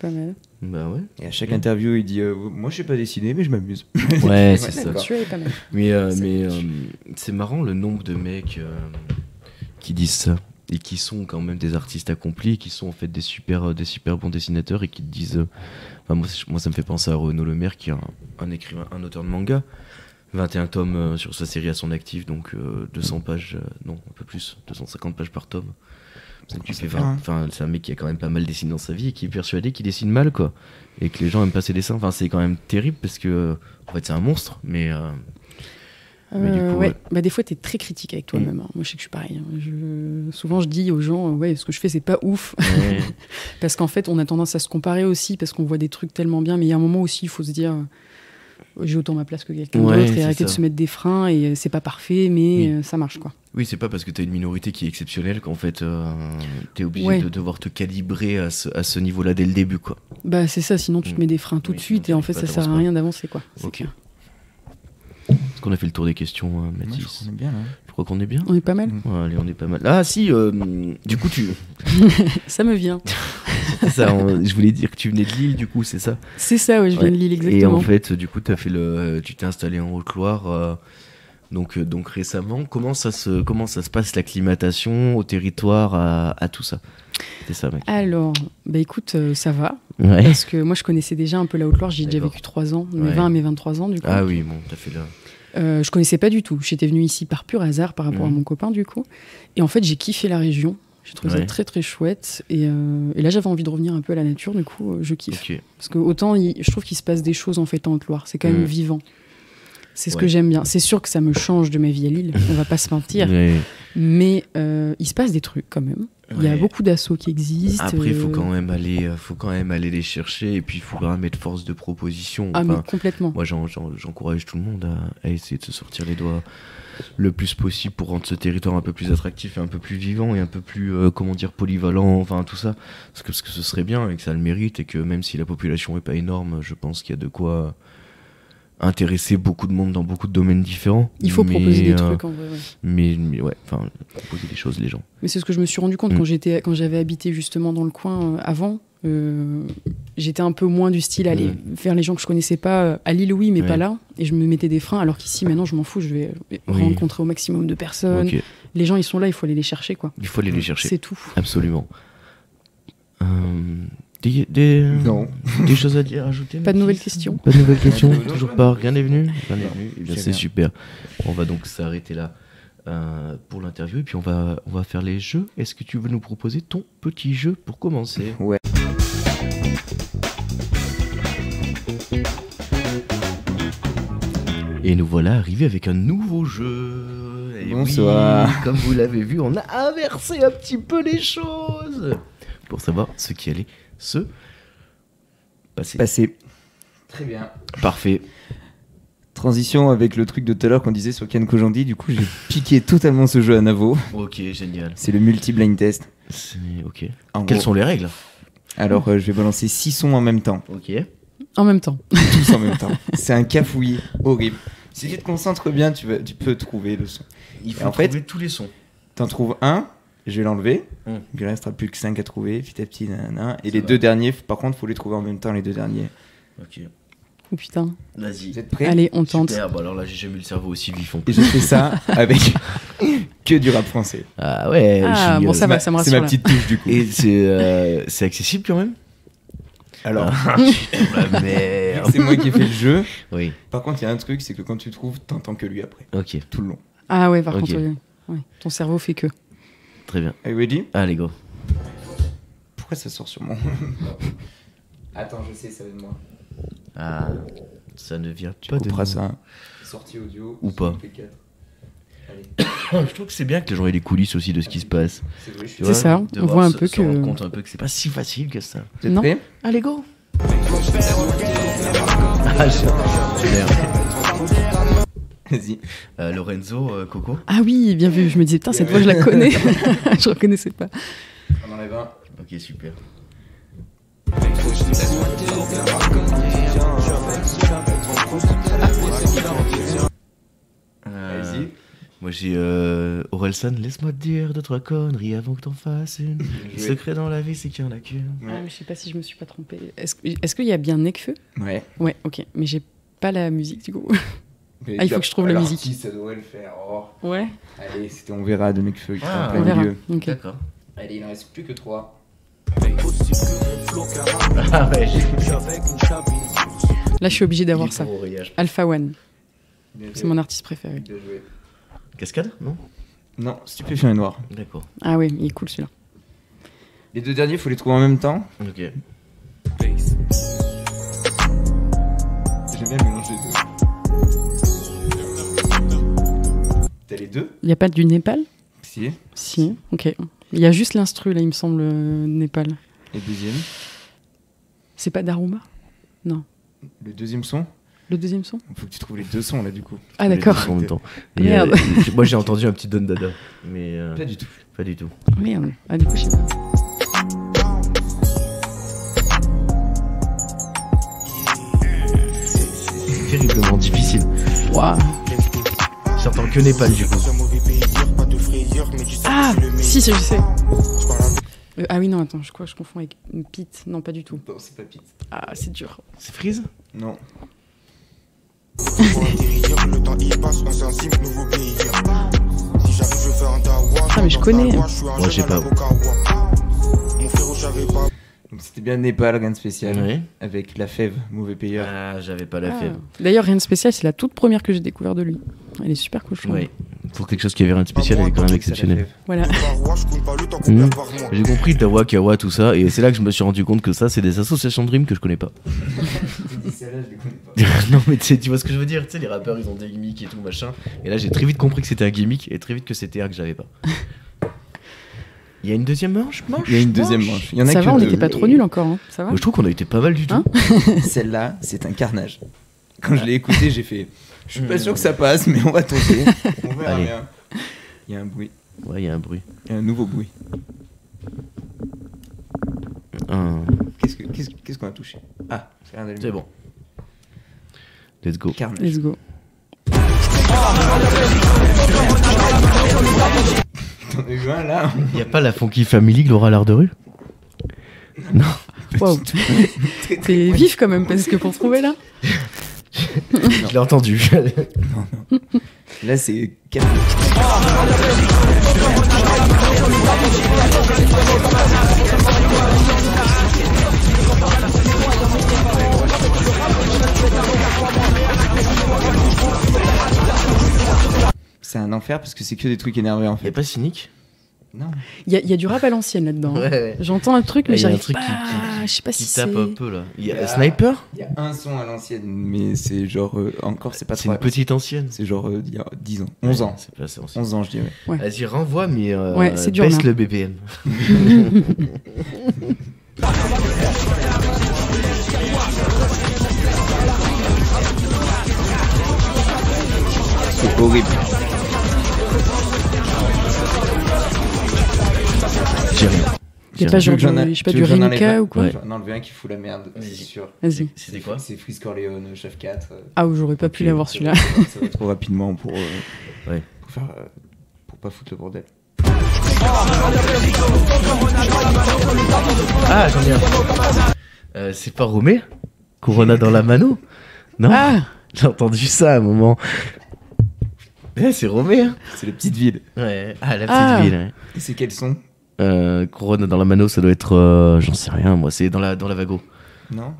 Bah ouais. Et à chaque interview, il dit moi je sais pas dessiner, mais je m'amuse. Ouais, c'est ça. Tu es pas mal. Mais c'est marrant le nombre de mecs qui disent ça. Et qui sont quand même des artistes accomplis, qui sont en fait des super bons dessinateurs et qui te disent... moi, ça me fait penser à Renaud Lemaire, qui est un écrivain, un auteur de manga. 21 tomes sur sa série à son actif, donc 200 pages, non, un peu plus, 250 pages par tome. C'est un mec qui a quand même pas mal dessiné dans sa vie et qui est persuadé qu'il dessine mal, quoi. Et que les gens aiment pas ses dessins. Enfin, c'est quand même terrible parce que, en fait, c'est un monstre, mais du coup, ouais. Bah, des fois, t'es très critique avec toi-même. Hein. Moi, je sais que je suis pareil. Hein. Souvent, je dis aux gens, ce que je fais, c'est pas ouf. Ouais. Parce qu'en fait, on a tendance à se comparer aussi, parce qu'on voit des trucs tellement bien. Mais il y a un moment aussi, il faut se dire, j'ai autant ma place que quelqu'un d'autre, et arrêter de se mettre des freins. Et c'est pas parfait, mais ça marche, quoi. Oui, c'est pas parce que t'as une minorité qui est exceptionnelle qu'en fait, t'es obligé de devoir te calibrer à ce niveau-là dès le début, quoi. Bah, c'est ça, sinon tu te mets des freins tout de suite, et en fait, ça sert à rien d'avancer, quoi. Ok. Est-ce qu'on a fait le tour des questions, Mathis? Je crois qu'on est bien, là. Je crois qu'on est bien. On est pas mal. Ouais, allez, on est pas mal. Ah si, du coup tu... Ça me vient. C'est ça, je voulais dire que tu venais de Lille, du coup, c'est ça? C'est ça, ouais, je viens de Lille, exactement. Et en fait, du coup, tu t'es installé en Haute-Loire, donc récemment. Comment ça se passe, l'acclimatation au territoire, à tout ça? C'est ça, mec. Alors, bah écoute, ça va. Ouais. Parce que moi, je connaissais déjà un peu la Haute-Loire, j'y ai déjà vécu 3 ans, de mes 20 à mes 23 ans, du coup. Ah oui, bon, t'as fait là. Je connaissais pas du tout. J'étais venue ici par pur hasard par rapport à mon copain, du coup. Et en fait, j'ai kiffé la région. J'ai trouvé ça très très chouette. Et là, j'avais envie de revenir un peu à la nature, du coup, je kiffe. Okay. Parce que autant, je trouve qu'il se passe des choses en fait en Haute-Loire. C'est quand même vivant. C'est ce que j'aime bien. C'est sûr que ça me change de ma vie à Lille, on va pas se mentir. Mais il se passe des trucs quand même. Il y a beaucoup d'assauts qui existent. Après, il faut quand même aller les chercher, et puis il faut quand même être force de proposition. Ah, mais complètement. Moi, j'encourage tout le monde à essayer de se sortir les doigts le plus possible pour rendre ce territoire un peu plus attractif et un peu plus vivant et un peu plus, polyvalent, enfin tout ça. Parce que ce serait bien et que ça le mérite, et que même si la population est pas énorme, je pense qu'il y a de quoi intéresser beaucoup de monde dans beaucoup de domaines différents. Il faut proposer des trucs en vrai. Mais proposer des choses, les gens. Mais c'est ce que je me suis rendu compte quand j'avais habité justement dans le coin avant. J'étais un peu moins du style aller vers les gens que je connaissais pas. À Lille, oui, mais pas là. Et je me mettais des freins. Alors qu'ici, maintenant, je m'en fous. Je vais rencontrer au maximum de personnes. Okay. Les gens, ils sont là. Il faut aller les chercher, quoi. Il faut aller les chercher. C'est tout. Absolument. Non. Des choses à dire, ajouter? Pas de nouvelles questions. Pas de nouvelles questions. Toujours pas. Rien n'est venu. Eh bien, c'est super. On va donc s'arrêter là pour l'interview, et puis on va faire les jeux. Est-ce que tu veux nous proposer ton petit jeu pour commencer? Ouais. Et nous voilà arrivés avec un nouveau jeu. Et bonsoir. Oui, comme vous l'avez vu, on a inversé un petit peu les choses pour savoir ce qui allait se passer. Très bien. Parfait. Transition avec le truc de tout à l'heure qu'on disait sur Ken Kojandi. Du coup, j'ai piqué totalement ce jeu à Navo. Ok, génial. C'est le multi-blind test. Ok. Quelles sont les règles? Alors, je vais balancer 6 sons en même temps. Ok. En même temps. Tous en même temps. C'est un cafouillis horrible. Si tu te concentres bien, tu peux trouver le son. Il faut trouver tous les sons. T'en trouves un, je vais l'enlever. Il ne restera plus que 5 à trouver, petit à petit. Et les deux derniers, par contre, il faut les trouver en même temps, les deux derniers. Ok. Oh putain. Vas-y. Vous êtes prêts? Allez, on tente. Super, bon alors là, j'ai jamais eu le cerveau aussi vif. Et je fais ça avec que du rap français. Ah ouais. Bon, ça va, ça me rassure. C'est ma petite touche du coup. Et c'est accessible quand même? Alors, la merde. C'est moi qui ai fait le jeu. Oui. Par contre, il y a un truc, c'est que quand tu trouves, t'entends que lui après. Ok. Tout le long. Ah ouais, par contre, oui. Ton cerveau fait que. Très bien. Are you ready? Allez, go. Pourquoi ça sort sur mon... Attends, je sais, ça vient de moi. Ah, ça ne vient tu pas de moi. Ça. Sortie audio. Ou pas. Je trouve que c'est bien que les gens aient les coulisses aussi de ce qui se passe. C'est ça, on voit un peu que... On rend compte un peu que c'est pas si facile que ça. Vous êtes prêts? Allez, go. Vas-y. Lorenzo, Coco. Ah oui, bien vu. Je me disais, putain, cette voix, je la connais. Je reconnaissais pas. On enlève un. Ok, super. Vas-y. Moi j'ai Orelsan, laisse-moi te dire 2-3 conneries avant que t'en fasses une. Le secret dans la vie, c'est qu'il y en a qu'une. Ah, mais je sais pas si je me suis pas trompée. Est-ce qu'il y a bien Nekfeu? Ouais. Ouais, ok. Mais j'ai pas la musique du coup. Il faut que je trouve la musique. Si, ça devrait le faire. Oh. Ouais. Allez, c'était On verra de Nekfeu. On verra. Okay. D'accord. Allez, il en reste plus que 3. Ah ouais, là, je suis obligé d'avoir ça. Alpha One. C'est mon artiste préféré. Bien joué. Cascade? Non? Non, Stupéfiant et Noir. D'accord. Ah oui, il est cool celui-là. Les deux derniers, faut les trouver en même temps. Ok. J'aime bien mélanger les deux. T'as les deux? Il n'y a pas du Népal? Si. Si, ok. Il y a juste l'instru, là, il me semble, Népal. Et le deuxième? C'est pas Daruma? Non. Le deuxième son? Le deuxième son? Faut que tu trouves les deux sons là du coup. Ah d'accord. En même temps. Merde. Moi j'ai entendu un petit Don Dada, mais Pas du tout. pas du tout. Merde. Ah du coup, je sais pas. C'est terriblement difficile. Waouh. J'entends que Népal du coup. Ah si, je sais. Ah oui, non, attends, je crois que je confonds avec une Pete. Non, pas du tout. Non, c'est pas Pete. Ah, c'est dur. C'est Freeze? Non. Ah, mais je connais. Moi je sais pas. Donc c'était bien Népal, rien de spécial. Ouais. Avec La Fève, Mauvais Payeur. Ah, j'avais pas la Ah. fève. D'ailleurs, rien de spécial, c'est la toute première que j'ai découvert de lui. Elle est super cool, je trouve. Ouais. Pour quelque chose qui avait rien de spécial, elle est quand même exceptionnelle. Voilà. J'ai compris Dawa, Kawa, tout ça, et c'est là que je me suis rendu compte que ça, c'est des associations de rimes que je connais pas. Non, mais tu vois ce que je veux dire, tu sais, les rappeurs ils ont des gimmicks et tout machin, et là j'ai très vite compris que c'était un gimmick, et très vite que c'était un que j'avais pas. Il y a une deuxième manche? Il y a une deuxième manche. Il y en a Ça que va, on deux. n'était pas trop nuls encore, hein. Ça va? Moi je trouve qu'on a été pas mal du tout. Hein Celle-là, c'est un carnage. Quand je l'ai écouté, j'ai fait. Je suis pas sûr que ça passe, mais on va tenter. On verra Allez. bien. Il y a un bruit. Ouais, il y a un bruit. Il y a un nouveau bruit. Qu'est-ce qu'on a touché? Ah, c'est rien d'allumé. C'est bon. Let's go. Carnage. Let's go. T'en as eu un là? Y a pas la Funky Family, Laura l'art de rue? Non. Waouh. T'es vif quand même, parce que pour trouver là. Je l'ai entendu. Non. Là, c'est carnage. C'est un enfer parce que c'est que des trucs énervés en Y a fait. pas cynique? Non. Il y a du rap à l'ancienne là-dedans. Ouais. J'entends un truc, mais Il y a un j'arrive truc pas. Je sais pas si qui c'est. tape un peu là. Il y a Sniper? Il y a un son à l'ancienne, mais c'est genre. Encore, c'est pas C'est trop. une petite ancienne. C'est genre il y a 10 ans. 11 ans. C'est pas assez ancien. 11 ans, je dirais. Ouais. Vas-y, renvoie, mais Ouais, c'est dur, baisse là. le BPM. C'est horrible. J'ai rien. T'es pas genre, Tu veux que j'en je sais pas, tu du veux que j'en enlève Rinka un ou quoi? Ouais. Je vais en enlever un qui fout la merde, c'est Vas-y. sûr. Vas-y. C'était quoi? C'est Freeze Corleone, Chef 4. Ah, j'aurais pas pu Ok. l'avoir celui-là. Ça va trop rapidement pour Ouais. faire. Pour pas foutre le bordel. Ah, j'en ai un. C'est pas Romé? Corona dans la mano? Non? Ah J'ai entendu ça à un moment. C'est Romé, hein? C'est les petites villes. Ouais. Ah, la petite Ah. ville, ouais. Et c'est quels sons? Corona dans la mano, ça doit être. J'en sais rien, moi, c'est dans la Vago. Non?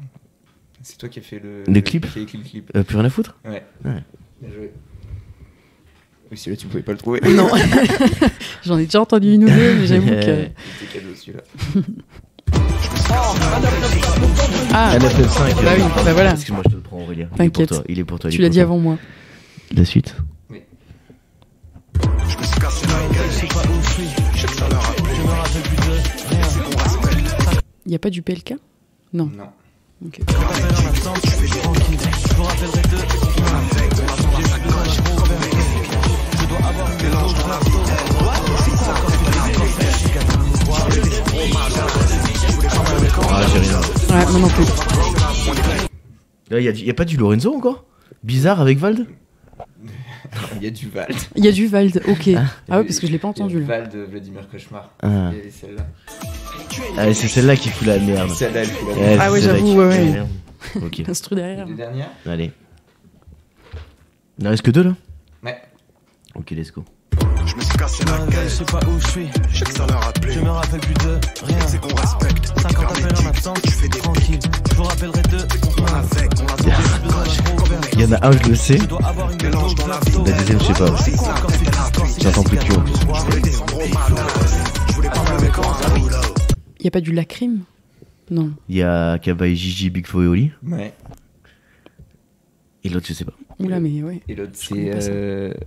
C'est toi qui as fait Le clip? qui a écrit le clip. Plus rien à foutre? Ouais. Ouais. Bien joué. Oui, celui-là, tu pouvais pas le trouver. Non. J'en ai déjà entendu une ou deux, mais j'avoue que. C'était cadeau celui-là. Ah, 995. bah oui, bah voilà. Excuse-moi, je te le prends, Aurélien. Il est T'inquiète. pour toi. Il est pour toi. Tu l'as dit avant moi. La suite. Oui. Il y a pas du PLK? Non. Non. Ok. Ah, j'ai rien. Ouais, moi non plus. Là, y a pas du Lorenzo encore? Bizarre avec Vald? Il y a du Vald. Il y a du Vald, ok. Ah. Ah ouais, parce que je l'ai pas entendu là. Vald, Vladimir Cauchemar. Ah. Et celle-là. Ah, c'est celle-là qui fout la merde. Celle-là, elle fout la Ouais, Ah c'est ouais, celle-là j'avoue, qui fout ouais, la ouais. merde. Ok, L'instru derrière. Les deux dernières? allez. Il en reste que deux là? Ouais. Ok, let's go. Je me suis cassé la gueule, je sais pas où je suis. Je sais que ça leur a plu. Je me rappelle plus de rien. C'est qu'on respecte. 50 appels en absence, tu fais des tranquille. Je vous rappellerai de. On a avec, on a besoin d'un gros verre. Il y en a un, je le sais. Je dois avoir une mélange dans la La deuxième, je sais pas. J'entends plus que en plus. Je voulais descendre au malin. Je voulais pas me mettre en boulot. Il y a pas du Lacrim? Non. Il y a Kaba et Gigi, Big Flo et Oli. Ouais. Et l'autre, je sais pas. Oula, mais ouais. Et l'autre, connais pas ça. c'est.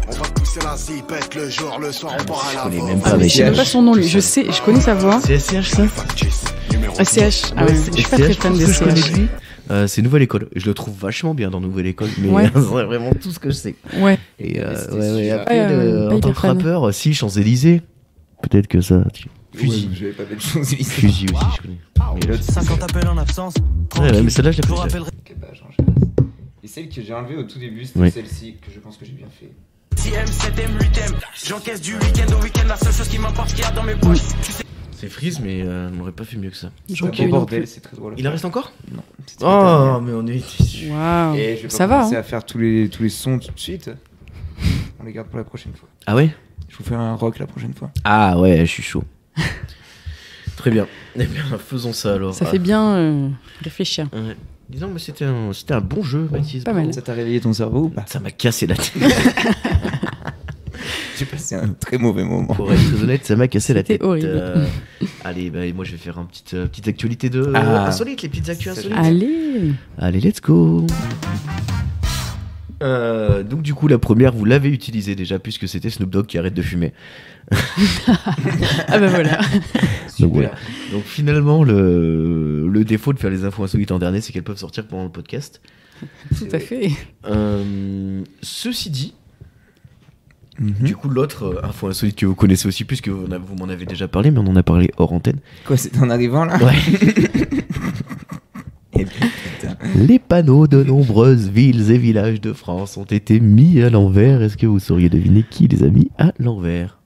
On va pousser la zipette le jour, le soir, on part à la connais vente. même pas, Ah, mais mais je sais même pas son nom, lui. Je connais sa voix. C'est SCH, ça? SCH. Ah ouais, je suis pas très fan des SCH. C'est Nouvelle École. Je le trouve vachement bien dans Nouvelle École, mais Ouais. c'est vraiment tout ce que je sais. Ouais. Et C'était ouais, celui-là. après, pas en tant hyper que fan. rappeur, si, Champs-Élysées. Peut-être que ça. Fusil. Ouais, je vais pas mettre Champs-Élysées. Fusil aussi, je connais. Et l'autre, 50 appels en absence. Ouais, mais celle-là, je l'ai Je vous pas. rappellerai. Et celle que j'ai enlevée au tout début, c'était Oui. celle-ci, que je pense que j'ai bien fait. 6ème, 7ème, 8ème. J'encaisse du week-end au week-end. La seule chose qui m'importe, ce qu'il y a dans mes poches. Tu sais. C'est Freeze, mais on n'aurait pas fait mieux que ça. J'aurais C'est pas un eu beau non bordel, plus. c'est très drôle. Il en reste encore? Non. c'est très terminé. Oh, mais on est déçus. Waouh. Et je vais pas Ça va, commencer hein. à faire tous les sons tout de suite. On les garde pour la prochaine fois. Ah ouais? Je vous fais un rock la prochaine fois. Ah ouais, je suis chaud. Très bien. Eh bien, faisons ça alors. Ça fait bien réfléchir. Ouais. Disons, mais c'était un bon jeu, Mathis. Pas mal. Bravo. Ça t'a réveillé ton cerveau ou pas? Ça m'a cassé la tête. J'ai passé un très mauvais moment. Pour être très honnête, ça m'a cassé la C'était tête. horrible. Allez, bah, moi je vais faire une petite actualité de Ah. insolite, les petites actus Ça, insolites. Allez. Allez, let's go. Donc du coup la première vous l'avez utilisée déjà puisque c'était Snoop Dogg qui arrête de fumer. Ah bah voilà. Donc, voilà. Donc finalement le défaut de faire les infos insolites en dernier c'est qu'elles peuvent sortir pendant le podcast. Tout à fait. Ceci dit, Mhm. du coup l'autre info insolite que vous connaissez aussi puisque vous m'en avez déjà parlé mais on en a parlé hors antenne. Quoi, c'est en arrivant là? Ouais. Eh bien, putain. Les panneaux de nombreuses villes et villages de France ont été mis à l'envers. Est-ce que vous sauriez deviner qui les a mis à l'envers?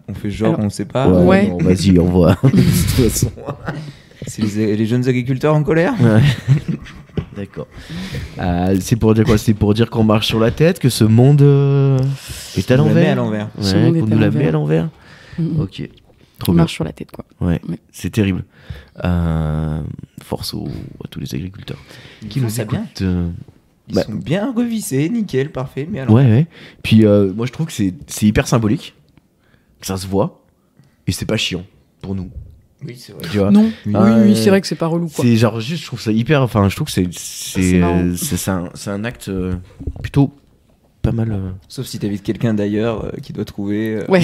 On fait genre, Alors, on sait pas. Ouais. Non, vas-y, envoie. De toute façon. C'est les jeunes agriculteurs en colère? Ouais. D'accord. C'est pour dire quoi? C'est pour dire qu'on marche sur la tête, que ce monde est à On la met l'envers. à l'envers. Ce Ouais, monde est qu'on à nous la l'envers. met à l'envers. Mhm. Ok. Trop On bien. marche sur la tête, quoi. Ouais. Ouais. C'est terrible. Force à tous les agriculteurs qui font nous ça bien. écoutent. Ils Bah. sont bien revissés, nickel, parfait, mais alors. Ouais, ouais. Puis moi je trouve que c'est hyper symbolique, que ça se voit, et c'est pas chiant pour nous. Oui, c'est vrai. Tu vois? Non. Oui. Oui, c'est vrai que c'est pas relou, quoi. C'est genre juste, je trouve ça hyper. Enfin, je trouve que C'est marrant. c'est un acte plutôt pas mal. Sauf si t'invites quelqu'un d'ailleurs qui doit trouver. Ouais.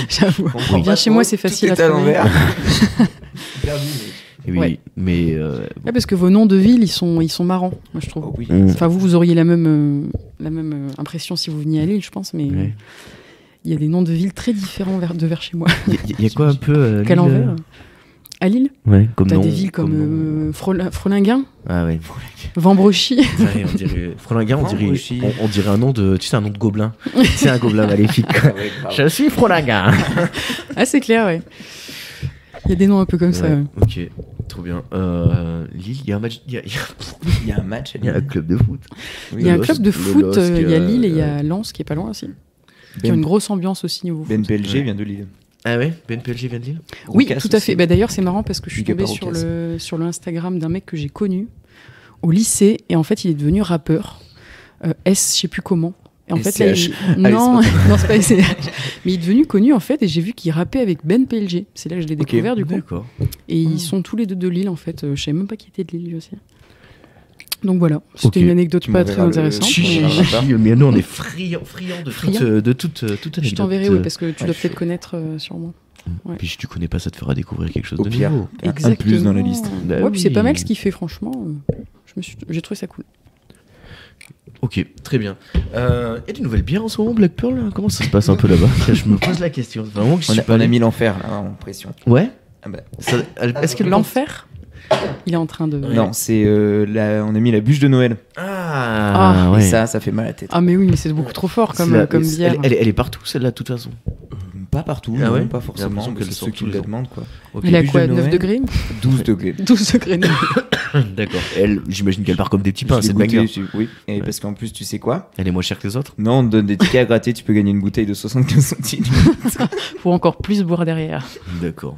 J'avoue. comprend Viens pas chez trop, moi, c'est tout facile est à trouver. l'envers. Perdu, mais. Oui, Ouais. mais. Ouais, parce que vos noms de ville, ils sont marrants, moi je trouve. Oh oui. Mm. Enfin, vous auriez la même impression si vous veniez à Lille, je pense, mais Ouais. il y a des noms de villes très différents de vers chez moi. Il y a quoi un peu. Qu'à Lille, l'envers. À Lille, Ouais, comme t'as nom. des villes comme nom. Frolinguin, Ah ouais. Vambrochy. Ouais, on dirait. Frolinguin, on dirait, Vambrochy. on dirait un nom de. Tu sais, un nom de gobelin. C'est un gobelin maléfique. Ah ouais, grave. Je suis Frolinguin. Ah, c'est clair, ouais. Il y a des noms un peu comme ça. Ouais, ouais. ok, trop bien. Lille, il y a un match. Il Il y a un match à y a un Lille. club de foot. Il y a un Le club de LOSC, foot, il y a Lille et il y euh, a Lens qui est pas loin aussi. Qui ont une grosse ambiance aussi niveau Ben foot. PLG Ouais. vient de Lille. Ah ouais, BNPLG vient de Lille. Oui, Roucas tout à aussi. fait. Bah, d'ailleurs, c'est marrant parce que je suis Big up à tombée Roucas. sur le Instagram d'un mec que j'ai connu au lycée et en fait, il est devenu rappeur. S, je sais plus comment. Et en fait, là, SCH. il... Allez, non, c'est non, c'est pas SCH. Mais il est devenu connu en fait et j'ai vu qu'il rappait avec Ben PLG. C'est là que je l'ai Ok. découvert du coup. D'accord. Et ils sont tous les deux de Lille en fait. Je savais même pas qu'il était de Lille lui aussi. Donc voilà, c'était Ok. une anecdote Tu pas m'enverras très le- intéressante. Si, mais- si. Mais nous, on est friands de Friands. toute anecdote. Je t'enverrai, oui, parce que tu dois chaud. peut-être connaître sûrement. ouais. Puis si tu connais pas, ça te fera découvrir quelque chose Au de pire. nouveau. Un plus dans la liste. Bah ouais, puis c'est oui. pas mal ce qu'il fait, franchement. J'ai trouvé ça cool. Ok, très bien. Il y a des nouvelles bières en ce moment, Black Pearl là. Comment ça se passe un peu là-bas? Je me pose la question. Vraiment que je On suis a, pas on a allé. mis l'enfer là en pression. Ouais. Ah bah. Ça- Est-ce qu'elle L'enfer, il est en train de. Non, c'est on a mis la bûche de Noël. Ah, Ah, ouais. Et ça fait mal à la tête. Ah, mais oui, mais c'est beaucoup trop fort C'est la- comme bière. Elle est partout celle-là de toute façon. Pas partout, Ah non, ouais pas J'ai forcément. l'impression mais qu'elle c'est sort ceux qui tous les la ans. demandent quoi. Ok. Il a bûche quoi, de 9 Noël. degrés 12 degrés. 12 degrés. D'accord. Elle, j'imagine qu'elle part comme des petits pains, Je l'ai c'est goûté, banger. oui. Et Ouais. parce qu'en plus, tu sais quoi? Elle est moins chère que les autres. Non, on te donne des tickets à gratter, tu peux gagner une bouteille de 75 centimes. Pour encore plus boire derrière. D'accord.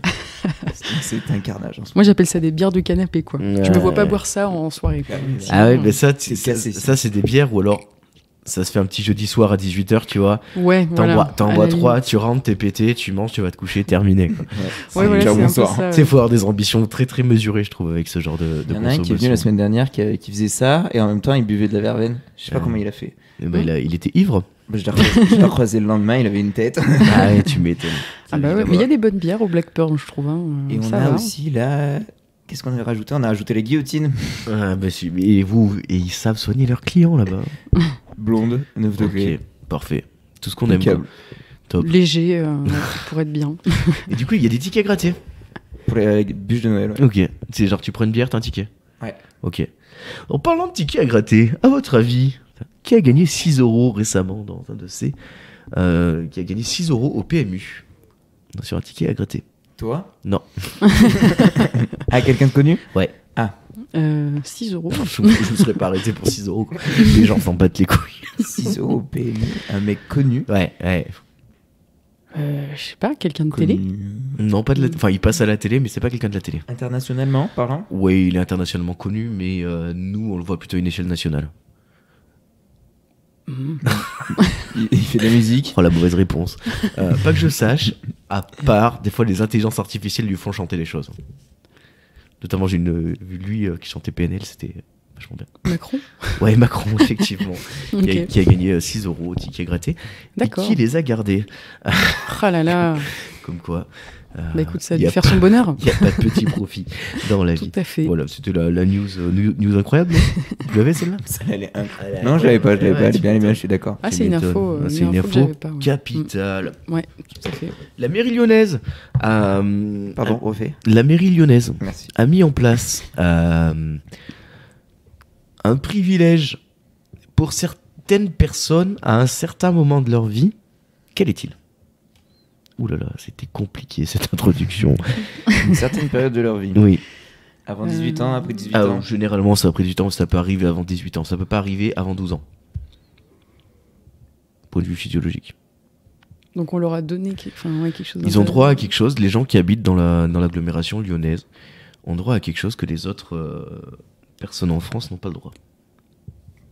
C'est un carnage en ce Moi, j'appelle ça des bières de canapé, quoi. Ouais. Je me vois pas boire ça en soirée, quoi. moment. Ah ouais, mais ça, C'est ça, cassé, ça, c'est des bières ou alors Ça se fait un petit jeudi soir à 18h, tu vois. Ouais, T'en bois 3, tu rentres, t'es pété, tu manges, tu vas te coucher, terminé. Quoi. Ouais, voilà, c'est un peu ça. Tu sais, faut avoir des ambitions très très mesurées, je trouve, avec ce genre de Il y en a un qui est venu la semaine dernière qui faisait ça et en même temps il buvait de la verveine. Je sais pas comment il a fait. Et bah, il était ivre. Bah, je l'ai recroisé le lendemain, il avait une tête. Ah ouais, tu m'étonnes. Ah bah ouais, mais il y a des bonnes bières au Blackburn, je trouve. Hein. Et on ça a va. aussi là. Qu'est-ce qu'on avait rajouté? On a rajouté la guillotine. Ah bah si, et ils savent soigner leurs clients là-bas. Blonde, 9 degrés. Ok, parfait. Tout ce qu'on aime. Quoi. Top. Léger, pour être bien. Et du coup, il y a des tickets gratis. Pour les bûches de Noël. Ouais. Ok, c'est genre tu prends une bière, t'as un ticket. Ouais. Ok. En parlant de tickets à gratter, à votre avis, qui a gagné 6 € récemment dans un de ces qui a gagné 6 € au PMU sur un ticket à gratter? Toi? Non. Ah, quelqu'un de connu? Ouais. Ah. 6 €. Je me serais pas arrêté pour 6 €. Quoi. Les gens s'en battent les couilles. 6 € au PMU, un mec connu. Ouais. Je sais pas, quelqu'un de télé? Non, pas de la... Enfin, il passe à la télé, mais c'est pas quelqu'un de la télé. Internationalement parlant? Oui, il est internationalement connu, mais nous, on le voit plutôt à une échelle nationale. Il fait de la musique. Oh, la mauvaise réponse. Pas que je sache, à part, des fois, les intelligences artificielles lui font chanter des choses. Notamment, j'ai vu lui qui chantait PNL, c'était vachement bien. Macron? Ouais, Macron, effectivement. Ok. qui a gagné 6 € au ticket gratté. D'accord. Et qui les a gardés. Oh là là. Comme quoi. Bah écoute, ça a dû faire son bonheur. Il n'y a pas de petit profit dans la vie. Tout à fait. Voilà, c'était la news incroyable. Tu l'avais celle-là? Elle est incroyable. Non, je l'avais pas, elle est bien, je suis d'accord. Ah, c'est une info. C'est une info que j'avais pas, ouais. capitale. Ouais, tout à fait. La mairie lyonnaise Pardon, refais. La mairie lyonnaise Merci. a mis en place un privilège pour certaines personnes à un certain moment de leur vie. Quel est-il? Ouh là là, c'était compliqué cette introduction. Une certaine période de leur vie. Oui. Avant 18 ans, après 18 Ah, ans. généralement, ça a pris du temps, ça peut arriver avant 18 ans. Ça peut pas arriver avant 12 ans. Point de vue physiologique. Donc on leur a donné quelque chose. Ils ont droit à quelque chose, les gens qui habitent dans l'agglomération lyonnaise ont droit à quelque chose que les autres personnes en France n'ont pas le droit.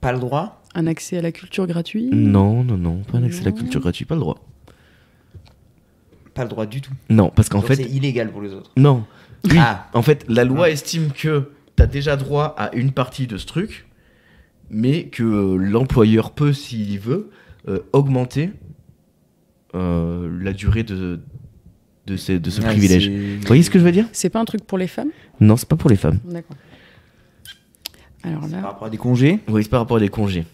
Pas le droit? Un accès à la culture gratuit? Non, pas un accès à la culture gratuite, pas le droit. Pas le droit du tout. Non, parce qu'en Donc fait... c'est illégal pour les autres. Non. Oui, Ah. en fait, la loi estime que t'as déjà droit à une partie de ce truc, mais que l'employeur peut, s'il veut, augmenter la durée de ce privilège. Vous voyez ce que je veux dire? C'est pas un truc pour les femmes? Non, c'est pas pour les femmes. D'accord. Alors Par là, rapport à des congés? Oui, c'est par rapport à des congés.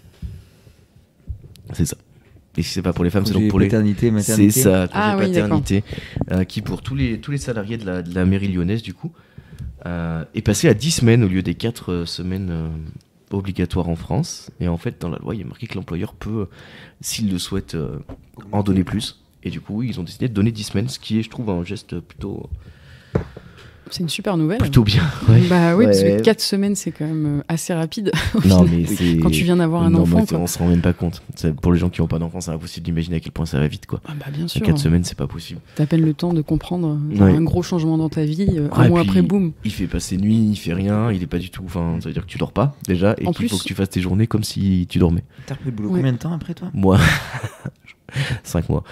C'est ça. Et si c'est pas pour les femmes, c'est donc pour les... paternité, maternité. C'est ça, congé Ah oui, paternité, qui pour tous les salariés de la mairie lyonnaise, du coup, est passé à 10 semaines au lieu des 4 semaines obligatoires en France. Et en fait, dans la loi, il y a marqué que l'employeur peut, s'il le souhaite, en donner plus. Et du coup, ils ont décidé de donner 10 semaines, ce qui est, je trouve, un geste plutôt c'est une super nouvelle. bien. Ouais. Bah oui, parce Ouais. que 4 semaines, c'est quand même assez rapide. Non, mais c'est... Quand tu viens d'avoir un Non, enfant, mais quoi. on se rend même pas compte. Pour les gens qui n'ont pas d'enfant, c'est impossible d'imaginer à quel point ça va vite, quoi. Ah bah bien sûr. 4 semaines, c'est pas possible. T'as à peine le temps de comprendre Ouais. un gros changement dans ta vie. Ouais, Un mois puis après, boum. Il fait passer nuit, il fait rien, il est pas du tout. Enfin, ça veut dire que tu dors pas déjà, et En qu'il faut plus- que tu fasses tes journées comme si tu dormais. T'as repris le boulot Ouais. combien de temps après toi? Moi, 5 mois.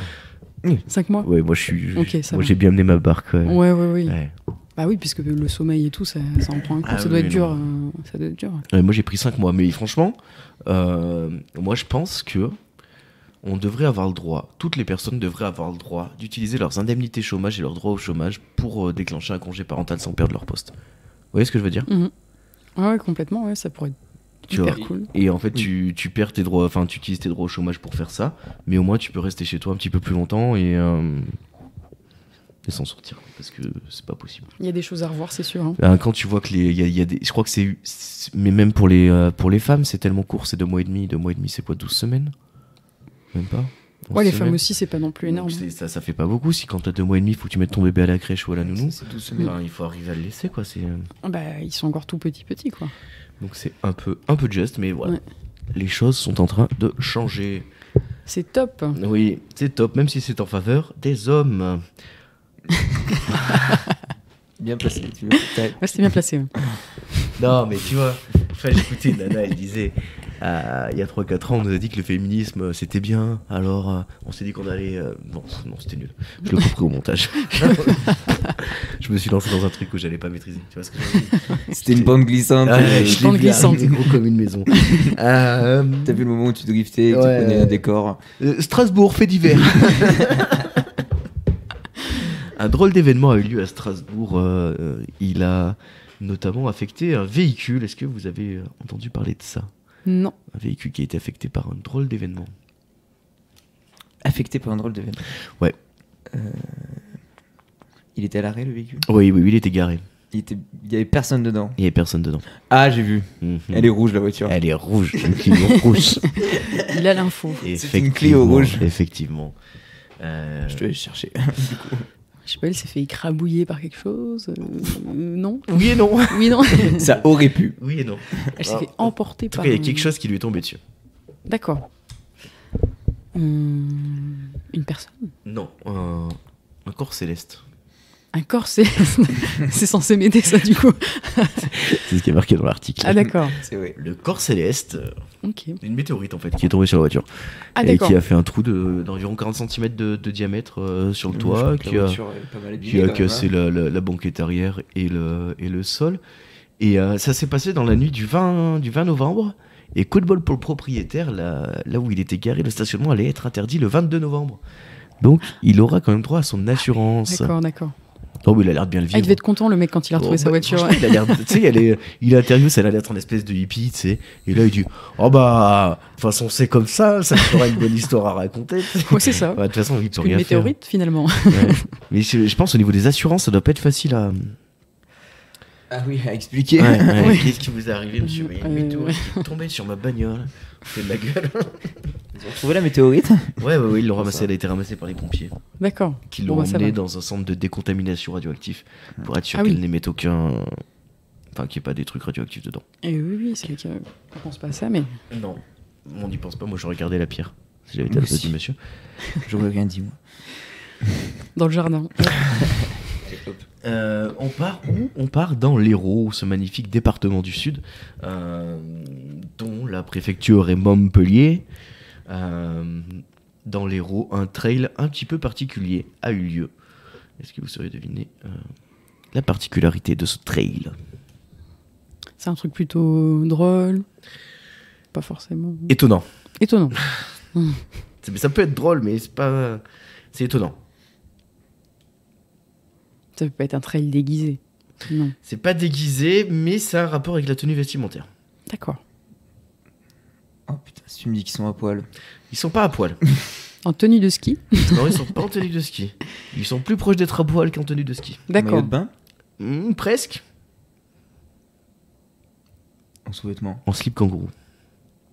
5 mois? Ouais, moi je suis. Ok, ça moi va. j'ai bien mené ma barque. Ouais. Ouais, oui. Ouais. Bah oui, puisque le sommeil et tout, ça en prend un coup. Ah ça oui, doit être oui, dur. non. Ça doit être dur. Ouais, moi j'ai pris 5 mois, mais franchement, moi je pense que on devrait avoir le droit, toutes les personnes devraient avoir le droit d'utiliser leurs indemnités chômage et leurs droits au chômage pour déclencher un congé parental sans perdre leur poste. Vous voyez ce que je veux dire? Mhm. Ouais, complètement, ouais, ça pourrait être Tu hyper vois. cool. Et en fait, tu perds tes droits, enfin, tu utilises tes droits au chômage pour faire ça, mais au moins tu peux rester chez toi un petit peu plus longtemps et s'en sortir, parce que c'est pas possible. Il y a des choses à revoir, c'est sûr. Hein. Quand tu vois que il y a des, je crois que mais même pour les femmes, c'est tellement court, c'est 2 mois et demi. 2 mois et demi, c'est quoi, 12 semaines? Même pas. 11 Ouais, les semaines. femmes aussi, c'est pas non plus énorme. Donc, ça fait pas beaucoup. Si quand t'as 2 mois et demi, il faut que tu mettes ton bébé à la crèche ou à la nounou. C'est 12 semaines. Enfin, il faut arriver à le laisser, quoi. Bah, ils sont encore tout petits, quoi. Donc c'est un peu juste, mais voilà. Ouais. Les choses sont en train de changer. C'est top. Oui, c'est top, même si c'est en faveur des hommes. Bien placé. Tu veux. Ouais, c'était bien placé. Ouais. Non, mais tu vois, enfin, j'écoutais Nana, elle disait Il y a 3-4 ans, on nous a dit que le féminisme c'était bien, alors on s'est dit qu'on allait. Non, c'était nul. Je le couperai au montage. Je me suis lancé dans un truc où j'allais pas maîtriser. Tu vois ce que je veux dire ? C'était une pente glissante. Je pente l'ai vu glissante. arriver gros comme une maison. T'as vu le moment où tu driftais, que tu prenais un décor. Strasbourg, fait divers. Un drôle d'événement a eu lieu à Strasbourg. Il a notamment affecté un véhicule. Est-ce que vous avez entendu parler de ça ? Non. Un véhicule qui a été affecté par un drôle d'événement. Affecté par un drôle d'événement. Ouais. Il était à l'arrêt, le véhicule ? Oui, il était garé. Il y avait personne dedans. Il n'y avait personne dedans. Ah, j'ai vu. Mhm. Elle est rouge, la voiture. Elle est rouge, une Clio rouge. Il a l'info. C'est une Clio rouge. Effectivement. Je te laisse chercher. Je sais pas, elle s'est fait écrabouiller par quelque chose. Non. Oui et non. Oui, non. Ça aurait pu. Oui et non. Elle s'est fait emporter En tout par. cas, il y a quelque chose qui lui est tombé dessus. D'accord. Une personne. Non, un corps céleste. Un corps, c'est censé m'aider ça du coup. C'est ce qui est marqué dans l'article. Ah d'accord. C'est vrai. Le corps céleste, Ok. une météorite en fait, qui est tombée sur la voiture. Ah et d'accord. qui a fait un trou d'environ 40 cm de diamètre sur le toit, qui a cassé la banquette arrière et le sol. Et ça s'est passé dans la nuit du 20 novembre. Et coup de bol pour le propriétaire, là où il était garé, le stationnement allait être interdit le 22 novembre. Donc il aura quand même droit à son assurance. D'accord. Oh, mais il a l'air de bien le Ah, vivre. il devait être content le mec quand il a retrouvé sa voiture. Franchement, il a l'air, tu sais, il est interviewé, ça a l'air d'être une espèce de hippie, tu sais. Et là, il dit, oh bah, de toute façon, c'est comme ça fera une bonne histoire à raconter. Ouais, c'est ça. Ouais, de toute façon, il peut Une rien météorite finalement. faire. Ouais. Mais je pense au niveau des assurances, ça doit pas être facile à. Ah oui, à expliquer. Ouais. Qu'est-ce qui vous est arrivé, monsieur ? Il y a une Ouais. météorite qui est tombée sur ma bagnole. C'est de la gueule. Ils ont trouvé la météorite. Ouais, ils l'ont ramassée, elle a été ramassée par les pompiers. D'accord. Qui l'ont Bon, bah, ça emmenée va. dans un centre de décontamination radioactif pour être sûr Ah oui. qu'elle n'émette aucun. Enfin, qu'il n'y ait pas des trucs radioactifs dedans. Et oui, c'est vrai qu'on pense pas à ça, mais. Non, on n'y pense pas. Moi, j'aurais gardé la pierre si j'avais été Moi à la place aussi. du monsieur. J'aurais rien dit, moi. Dans le jardin. On part où ? On part dans l'Hérault, ce magnifique département du Sud, dont la préfecture est Montpellier. Dans l'Hérault, un trail un petit peu particulier a eu lieu. Est-ce que vous sauriez deviner la particularité de ce trail ? C'est un truc plutôt drôle. Pas forcément. Étonnant. Étonnant. Ça peut être drôle, mais c'est pas. C'est étonnant. Ça peut pas être un trail déguisé. Non. C'est pas déguisé, mais ça a un rapport avec la tenue vestimentaire. D'accord. Oh putain, si tu me dis qu'ils sont à poil. Ils sont pas à poil. En tenue de ski. Non, ils sont pas en tenue de ski. Ils sont plus proches d'être à poil qu'en tenue de ski. Maillot D'accord. de bain. Presque. En sous-vêtements. En slip kangourou.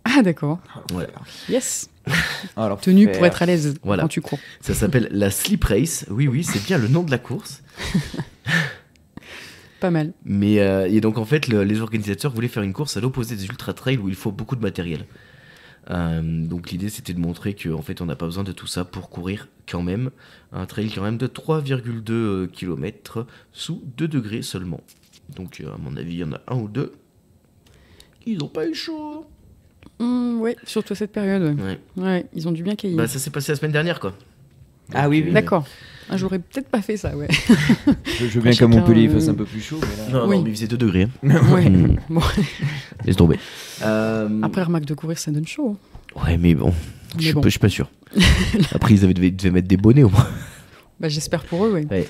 Ah d'accord. Voilà. Yes. Alors, Tenue pour être à l'aise Voilà. quand tu cours. Ça s'appelle la Slip Race. Oui, c'est bien le nom de la course. Pas mal. Mais et donc en fait, les organisateurs voulaient faire une course à l'opposé des ultra trails où il faut beaucoup de matériel. Donc l'idée c'était de montrer qu'en fait on n'a pas besoin de tout ça pour courir quand même un trail quand même de 3,2 km sous 2 degrés seulement. Donc à mon avis il y en a un ou deux qui n'ont pas eu chaud. Ouais, surtout à cette période. Ouais. Ouais, ils ont dû bien cailler. Bah ça s'est passé la semaine dernière quoi. Ah oui, oui. D'accord. Ah, j'aurais peut-être pas fait ça, ouais. Je veux bien qu'à Chacun, Montpellier il fasse un peu plus chaud. Mais là... Non, Oui. mais il faisait 2 degrés. Ouais. Mm. Bon. Laisse tomber. Après, remarque de courir, ça donne chaud. Ouais mais bon, Mais je bon. suis pas sûr. Après ils devaient mettre des bonnets au moins. Bah, j'espère pour eux, ouais. Ouais.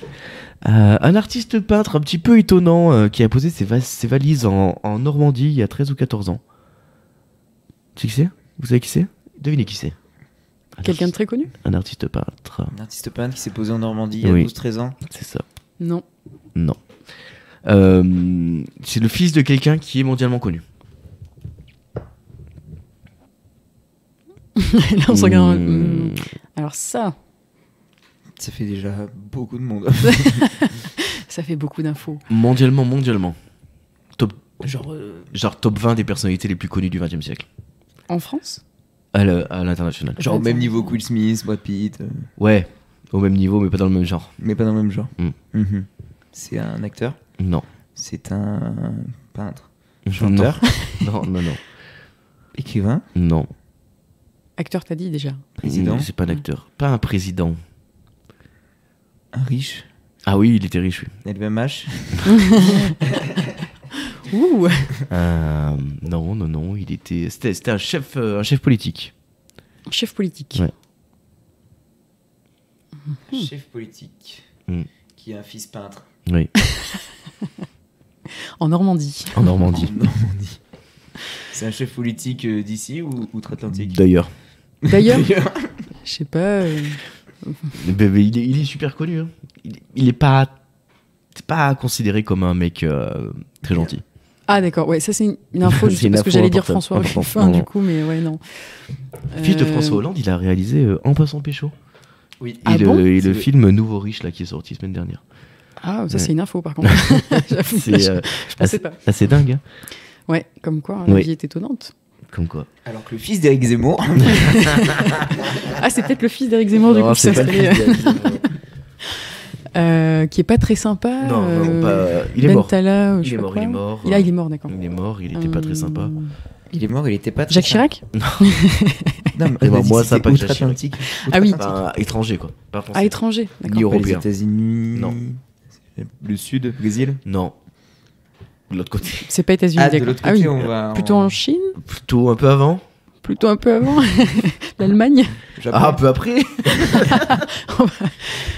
Un artiste peintre un petit peu étonnant qui a posé ses valises en Normandie il y a 13 ou 14 ans. Tu sais qui c'est ? Vous savez qui c'est ? Devinez qui c'est. Quelqu'un de très connu ? Un artiste peintre. Un artiste peintre qui s'est posé en Normandie il y a Oui. 12-13 ans. C'est ça. Non. Non. C'est le fils de quelqu'un qui est mondialement connu. Là, on se regarde. Mmh. Alors ça, Ça fait déjà beaucoup de monde. ça fait beaucoup d'infos. Mondialement. Top, Genre, genre top 20 des personnalités les plus connues du XXe siècle. En France ? À l'international. genre au même niveau que Will Smith, Brad Pitt, Ouais, au même niveau, mais pas dans le même genre. mais pas dans le même genre. Mm. Mhm. C'est un acteur. Non. C'est un peintre. Non. Chanteur. Non. Écrivain. Non. Acteur, t'as dit déjà. Président. C'est pas un acteur. Pas un président. Un riche. Ah oui, il était riche, oui. LVMH. Ouh. Non, c'était un chef politique. Chef politique. Ouais. Chef politique. Qui a un fils peintre. Oui. En Normandie. En Normandie. Normandie. C'est un chef politique d'ici ou outre-Atlantique? D'ailleurs. D'ailleurs, je sais pas. Il est super connu. Hein. Il est pas considéré comme un mec très gentil. Ah d'accord, ouais, ça c'est une info, C'est une parce que info j'allais dire importante. François Important. Ruffin Non. du coup, mais ouais, non. Fils de François Hollande, il a réalisé En passant pécho. Oui. Ah Et bon le film Nouveau riche là qui est sorti semaine dernière. Ah, ça Ouais. c'est une info par contre. J'avoue, C'est je pensais pas. assez dingue. Hein. Ouais, comme quoi, Oui. la vie est étonnante. Comme quoi. Alors que le fils d'Éric Zemmour. Ah, c'est peut-être le fils d'Éric Zemmour du Non, coup qui c'est pas le s'installait, fils d'Éric Zemmour. qui est pas très sympa. Non, pas. Il est mort. Bentala, Il est mort, il est mort. Il est mort, d'accord. Il est mort, il était pas très sympa. Il est mort, il était pas très Jacques Chirac. Non, mais Eh ben, vas-y, moi, c'était ça, pas que Jacques outre-Atlantique. Ah oui. Enfin, étranger quoi. Pas français. À étranger, Ni d'accord. Les européen. États-Unis. Non. Le Sud, Brésil. Non. De l'autre côté. C'est pas États-Unis, Ah, de d'accord. l'autre Ah côté, oui. on va. Plutôt en Chine, Plutôt un peu avant. plutôt un peu avant. L'Allemagne. Japon. Ah, un peu après.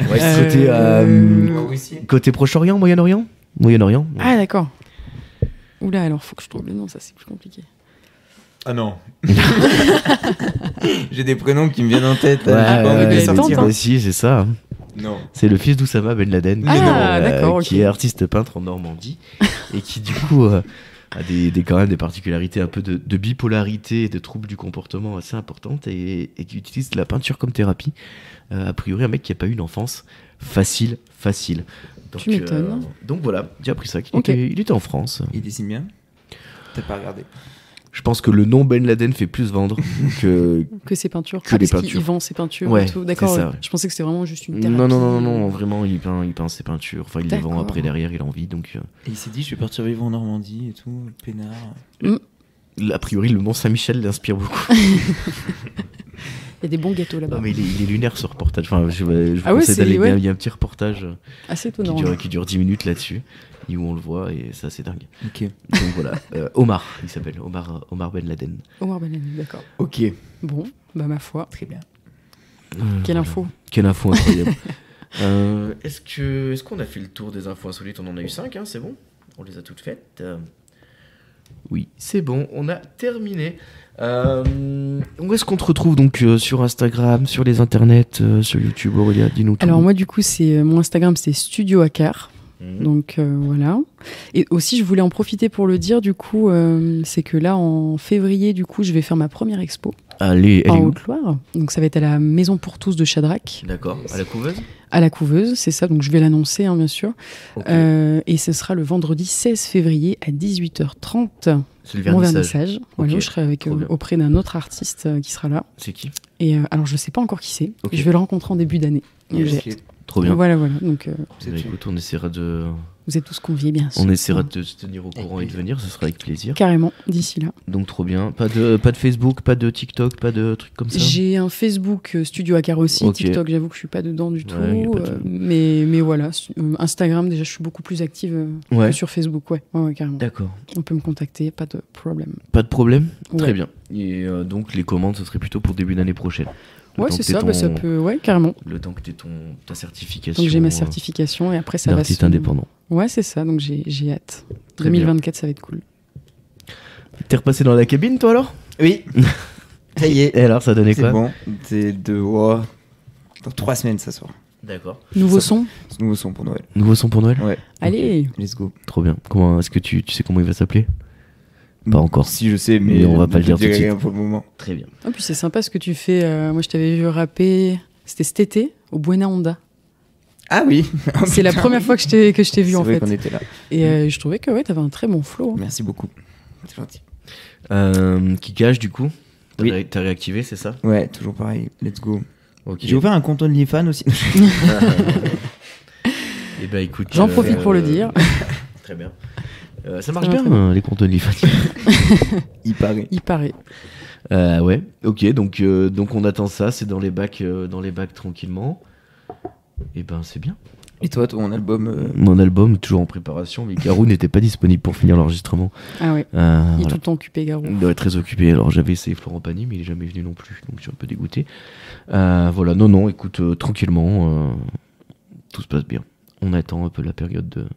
Ouais, Russie. côté Proche-Orient, Moyen-Orient. Moyen-Orient. Ouais. Ah d'accord. Oula, alors faut que je trouve le nom, ça c'est plus compliqué. Ah non. J'ai des prénoms qui me viennent en tête. Ouais, j'ai pas envie de les ouais, sortir. tente, hein. si, c'est ça. Non. C'est le fils d'Oussama Ben Laden, Ah, d'accord, ok. qui est artiste peintre en Normandie et qui du coup a quand même des particularités un peu de bipolarité et de troubles du comportement assez importantes et qui utilise la peinture comme thérapie. A priori, un mec qui n'a pas eu une enfance facile. Donc, Tu m'étonnes. Donc voilà, j'ai appris ça. Ok. Il était en France. Il dessine bien. T'as pas regardé. Je pense que le nom Ben Laden fait plus vendre que. Que ses peintures. Que les parce peintures. qu'il vend ses peintures Ouais, et tout. D'accord. c'est ça, ouais. ouais. Je pensais que c'était vraiment juste une thérapie. Non, vraiment, il peint ses peintures. Enfin, il les vend D'accord. après derrière, il a envie. Donc, Et il s'est dit, je vais partir vivre en Normandie et tout, peinard. a priori, le Mont Saint-Michel l'inspire beaucoup. Il y a des bons gâteaux là-bas. Non, mais il est lunaire ce reportage. Enfin, je vous Ah ouais, conseille c'est- d'aller. ouais. Il y a un petit reportage Assez étonnant. qui dure 10 minutes là-dessus, où on le voit, et ça, c'est dingue. Ok. Donc voilà. Omar, il s'appelle Omar Ben Laden. Omar Ben Laden, d'accord. Ok. Bon, bah ma foi. Très bien. Quelle Voilà. info. Quelle info incroyable. Est-ce qu'on a fait le tour des infos insolites? On en a eu 5, hein, c'est bon? On les a toutes faites. Oui, c'est bon, on a terminé. Où est-ce qu'on te retrouve donc sur Instagram, sur les internets, sur YouTube, Aurélia? Dis-nous tout. Alors moi du coup c'est mon Instagram c'est Studio Akar. Mhm. Donc voilà. Et aussi je voulais en profiter pour le dire du coup c'est que là en février du coup je vais faire ma première expo Allez, elle en est où? Haute-Loire. Donc ça va être à la Maison pour tous de Chadrac, D'accord, à la couveuse? à la Couveuse, c'est ça. Donc je vais l'annoncer hein, bien sûr. Ok. Et ce sera le vendredi 16 février à 18h30. C'est le Mon vernissage. vernissage. Voilà, Ok, où je serai avec, trop bien. auprès d'un autre artiste qui sera là. C'est qui? Et alors je sais pas encore qui c'est. Ok. Je vais le rencontrer en début d'année. Donc, Yes. j'ai- Trop bien. Voilà. Donc C'est Bah, tout. écoute, on essaiera de vous êtes tous conviés bien sûr. se tenir au courant et de venir, ce sera avec plaisir. Carrément, d'ici là. Donc trop bien. Pas de Facebook, pas de TikTok, pas de trucs comme ça. J'ai un Facebook Studio Akar aussi. Ok. TikTok, j'avoue que je suis pas dedans du tout. Ouais, y a pas de- Mais voilà. Instagram, déjà, je suis beaucoup plus active Ouais. que sur Facebook. Ouais, carrément. D'accord. On peut me contacter, pas de problème. Pas de problème. Très Ouais. bien. Et donc les commandes, ce serait plutôt pour début d'année prochaine. Le Ouais, temps c'est que t'aies ça. Bah, ça peut. Ouais, carrément. Le temps que tu aies ta certification. Donc j'ai ma certification et après ça va d'artiste se... indépendant. Ouais, c'est ça. Donc j'ai hâte. Très 2024, ça va être cool. T'es repassé dans la cabine, toi alors? Oui. Ça y est. Et alors, ça donnait C'est quoi? bon. C'est de. Oh. Dans 3 semaines, ça sort. D'accord. Nouveau Ça- son. Ce nouveau son pour Noël. Nouveau son pour Noël? Ouais. Allez. Let's go. Trop bien. Comment est-ce que tu sais comment il va s'appeler? Pas encore. Si je sais, mais Mais on va pas le dire je tout de dirai suite. rien pour le moment. Très bien. Ah, puis c'est sympa ce que tu fais. Moi, je t'avais vu rapper. C'était cet été au Buena Honda. Ah oui. C'est la première fois que je t'ai vu C'est en vrai fait. qu'on était là. Et je trouvais que ouais, t'avais un très bon flow. hein. Merci beaucoup. C'est gentil. Qui cache du coup? Oui. T'as réactivé, c'est ça? Ouais, toujours pareil. Let's go. Ok. J'ai ouvert un compte OnlyFans aussi. Eh ben écoute. J'en profite pour le dire. Très bien. Ça marche bien, les comptes OnlyFans. Il paraît. Ouais, ok, donc on attend ça, c'est dans les bacs tranquillement. Et ben c'est bien. Et toi, ton album Mon album est toujours en préparation, mais Garou n'était pas disponible pour finir l'enregistrement. Ah ouais, il est voilà. tout le temps occupé, Garou. Ouais, très occupé, alors j'avais essayé Florent Pagny, mais il est jamais venu non plus, donc je suis un peu dégoûté. Voilà, non, écoute, tranquillement, tout se passe bien. On attend un peu la période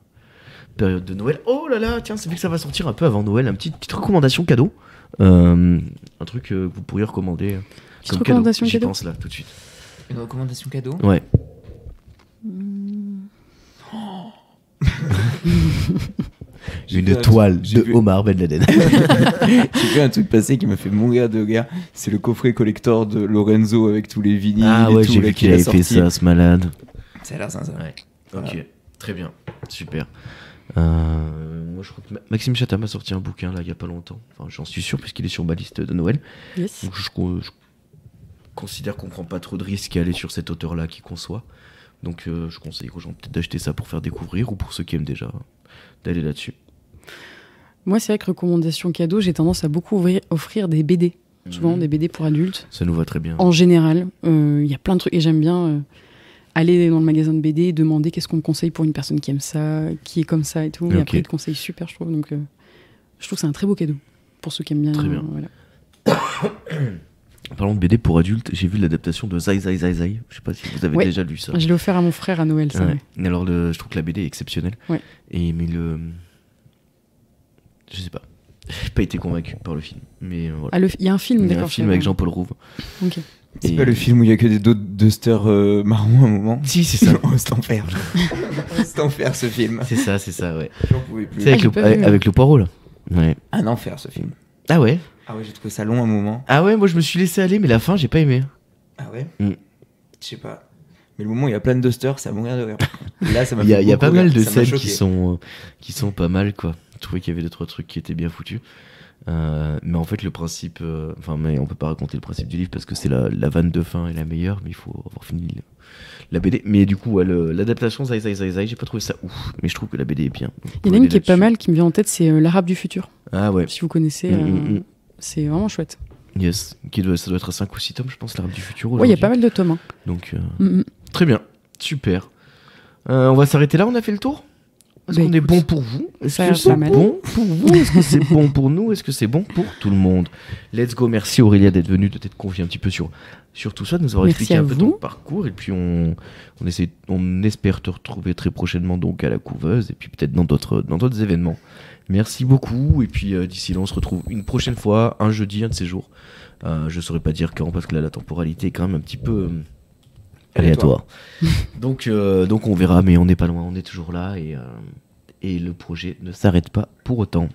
de Noël. Oh là là, tiens, c'est vu que ça va sortir un peu avant Noël, une petite recommandation cadeau. Un truc que vous pourriez recommander comme recommandation cadeau. J'y cadeau pense là, tout de suite. Une recommandation cadeau? Ouais. Une toile de Omar Ben Laden. J'ai vu un truc passer qui m'a fait mourir de rire. C'est le coffret collector de Lorenzo avec tous les vinyles. Ah ouais, et tout, j'ai vu qu'il avait fait ça, ce malade. Ça a l'air sincère. Ouais. Voilà. Ok, très bien, super. Moi, je crois que Maxime Chatham a sorti un bouquin là il y a pas longtemps. Enfin, j'en suis sûr puisqu'il est sur ma liste de Noël. Yes. Donc, je considère qu'on prend pas trop de risques à aller sur cet auteur-là qui conçoit. Donc, je conseille aux gens peut-être d'acheter ça pour faire découvrir ou pour ceux qui aiment déjà d'aller là-dessus. Moi, c'est vrai que recommandation cadeau, j'ai tendance à beaucoup offrir des BD. Souvent des BD pour adultes. Ça nous va très bien. En général, il y a plein de trucs et j'aime bien aller dans le magasin de BD et demander qu'est-ce qu'on me conseille pour une personne qui aime ça, qui est comme ça et tout. Et après, ils te conseillent super, je trouve. Donc, je trouve que c'est un très beau cadeau pour ceux qui aiment bien. Très bien. Voilà. Parlons de BD pour adultes, j'ai vu l'adaptation de Zai Zai Zai Zai. Je sais pas si vous avez déjà lu ça. Je l'ai offert à mon frère à Noël, ça. Ouais. Alors, je trouve que la BD est exceptionnelle. Ouais. Mais je sais pas. J'ai pas été convaincu par le film. Mais voilà. Ah, il y a un film, Il y a d'accord. un film avec Jean-Paul Rouve. Ok. C'est pas le film où il y a que des dusters marrons à un moment? Si, c'est ça. Oh, c'est enfer. C'est enfer ce film. C'est ça, ouais. J'en pouvais plus. C'est j'ai avec le poireau là. Ouais. Un enfer ce film. Ah ouais. Ah ouais, j'ai trouvé ça long à un moment. Ah ouais, moi je me suis laissé aller, mais la fin j'ai pas aimé. Ah ouais? Mm. Je sais pas. Mais le moment où il y a plein de dusters, ça va mourir de rire. Là, ça m'a Il y a pas mal de Ça m'a scènes choqué. qui sont pas mal quoi. Je trouvais qu'il y avait 2-3 trucs qui étaient bien foutus. Mais en fait le principe, mais on peut pas raconter le principe du livre parce que c'est la vanne de fin est la meilleure, mais il faut avoir fini la BD. Mais du coup, ouais, l'adaptation Zai Zai Zai Zai, j'ai pas trouvé ça ouf, mais je trouve que la BD est bien. Il y en a une qui est pas mal, qui me vient en tête, c'est L'Arabe du futur. Ah ouais. Si vous connaissez, c'est vraiment chouette. Yes, ça doit être à 5 ou 6 tomes, je pense, l'Arabe du futur. Ouais, il y a pas mal de tomes. Hein. Donc, très bien, super. On va s'arrêter là, on a fait le tour? Est-ce qu'on est bon pour vous? Est-ce que c'est bon pour vous? Est-ce que c'est bon pour nous? Est-ce que c'est bon pour tout le monde? Let's go, merci Aurélia d'être venue, de t'être confiée un petit peu sur tout ça, de nous avoir expliqué un peu ton parcours. Et puis on espère te retrouver très prochainement donc à la couveuse et puis peut-être dans d'autres événements. Merci beaucoup. Et puis d'ici là, on se retrouve une prochaine fois, un jeudi, un de ces jours. Je saurais pas dire quand parce que là, la temporalité est quand même un petit peu aléatoire. donc on verra, mais on n'est pas loin, on est toujours là et le projet ne s'arrête pas pour autant.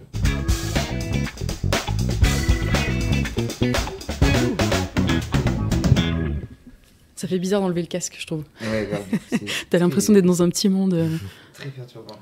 Ça fait bizarre d'enlever le casque, je trouve. Ouais, grave. T'as l'impression d'être dans un petit monde. Très perturbant.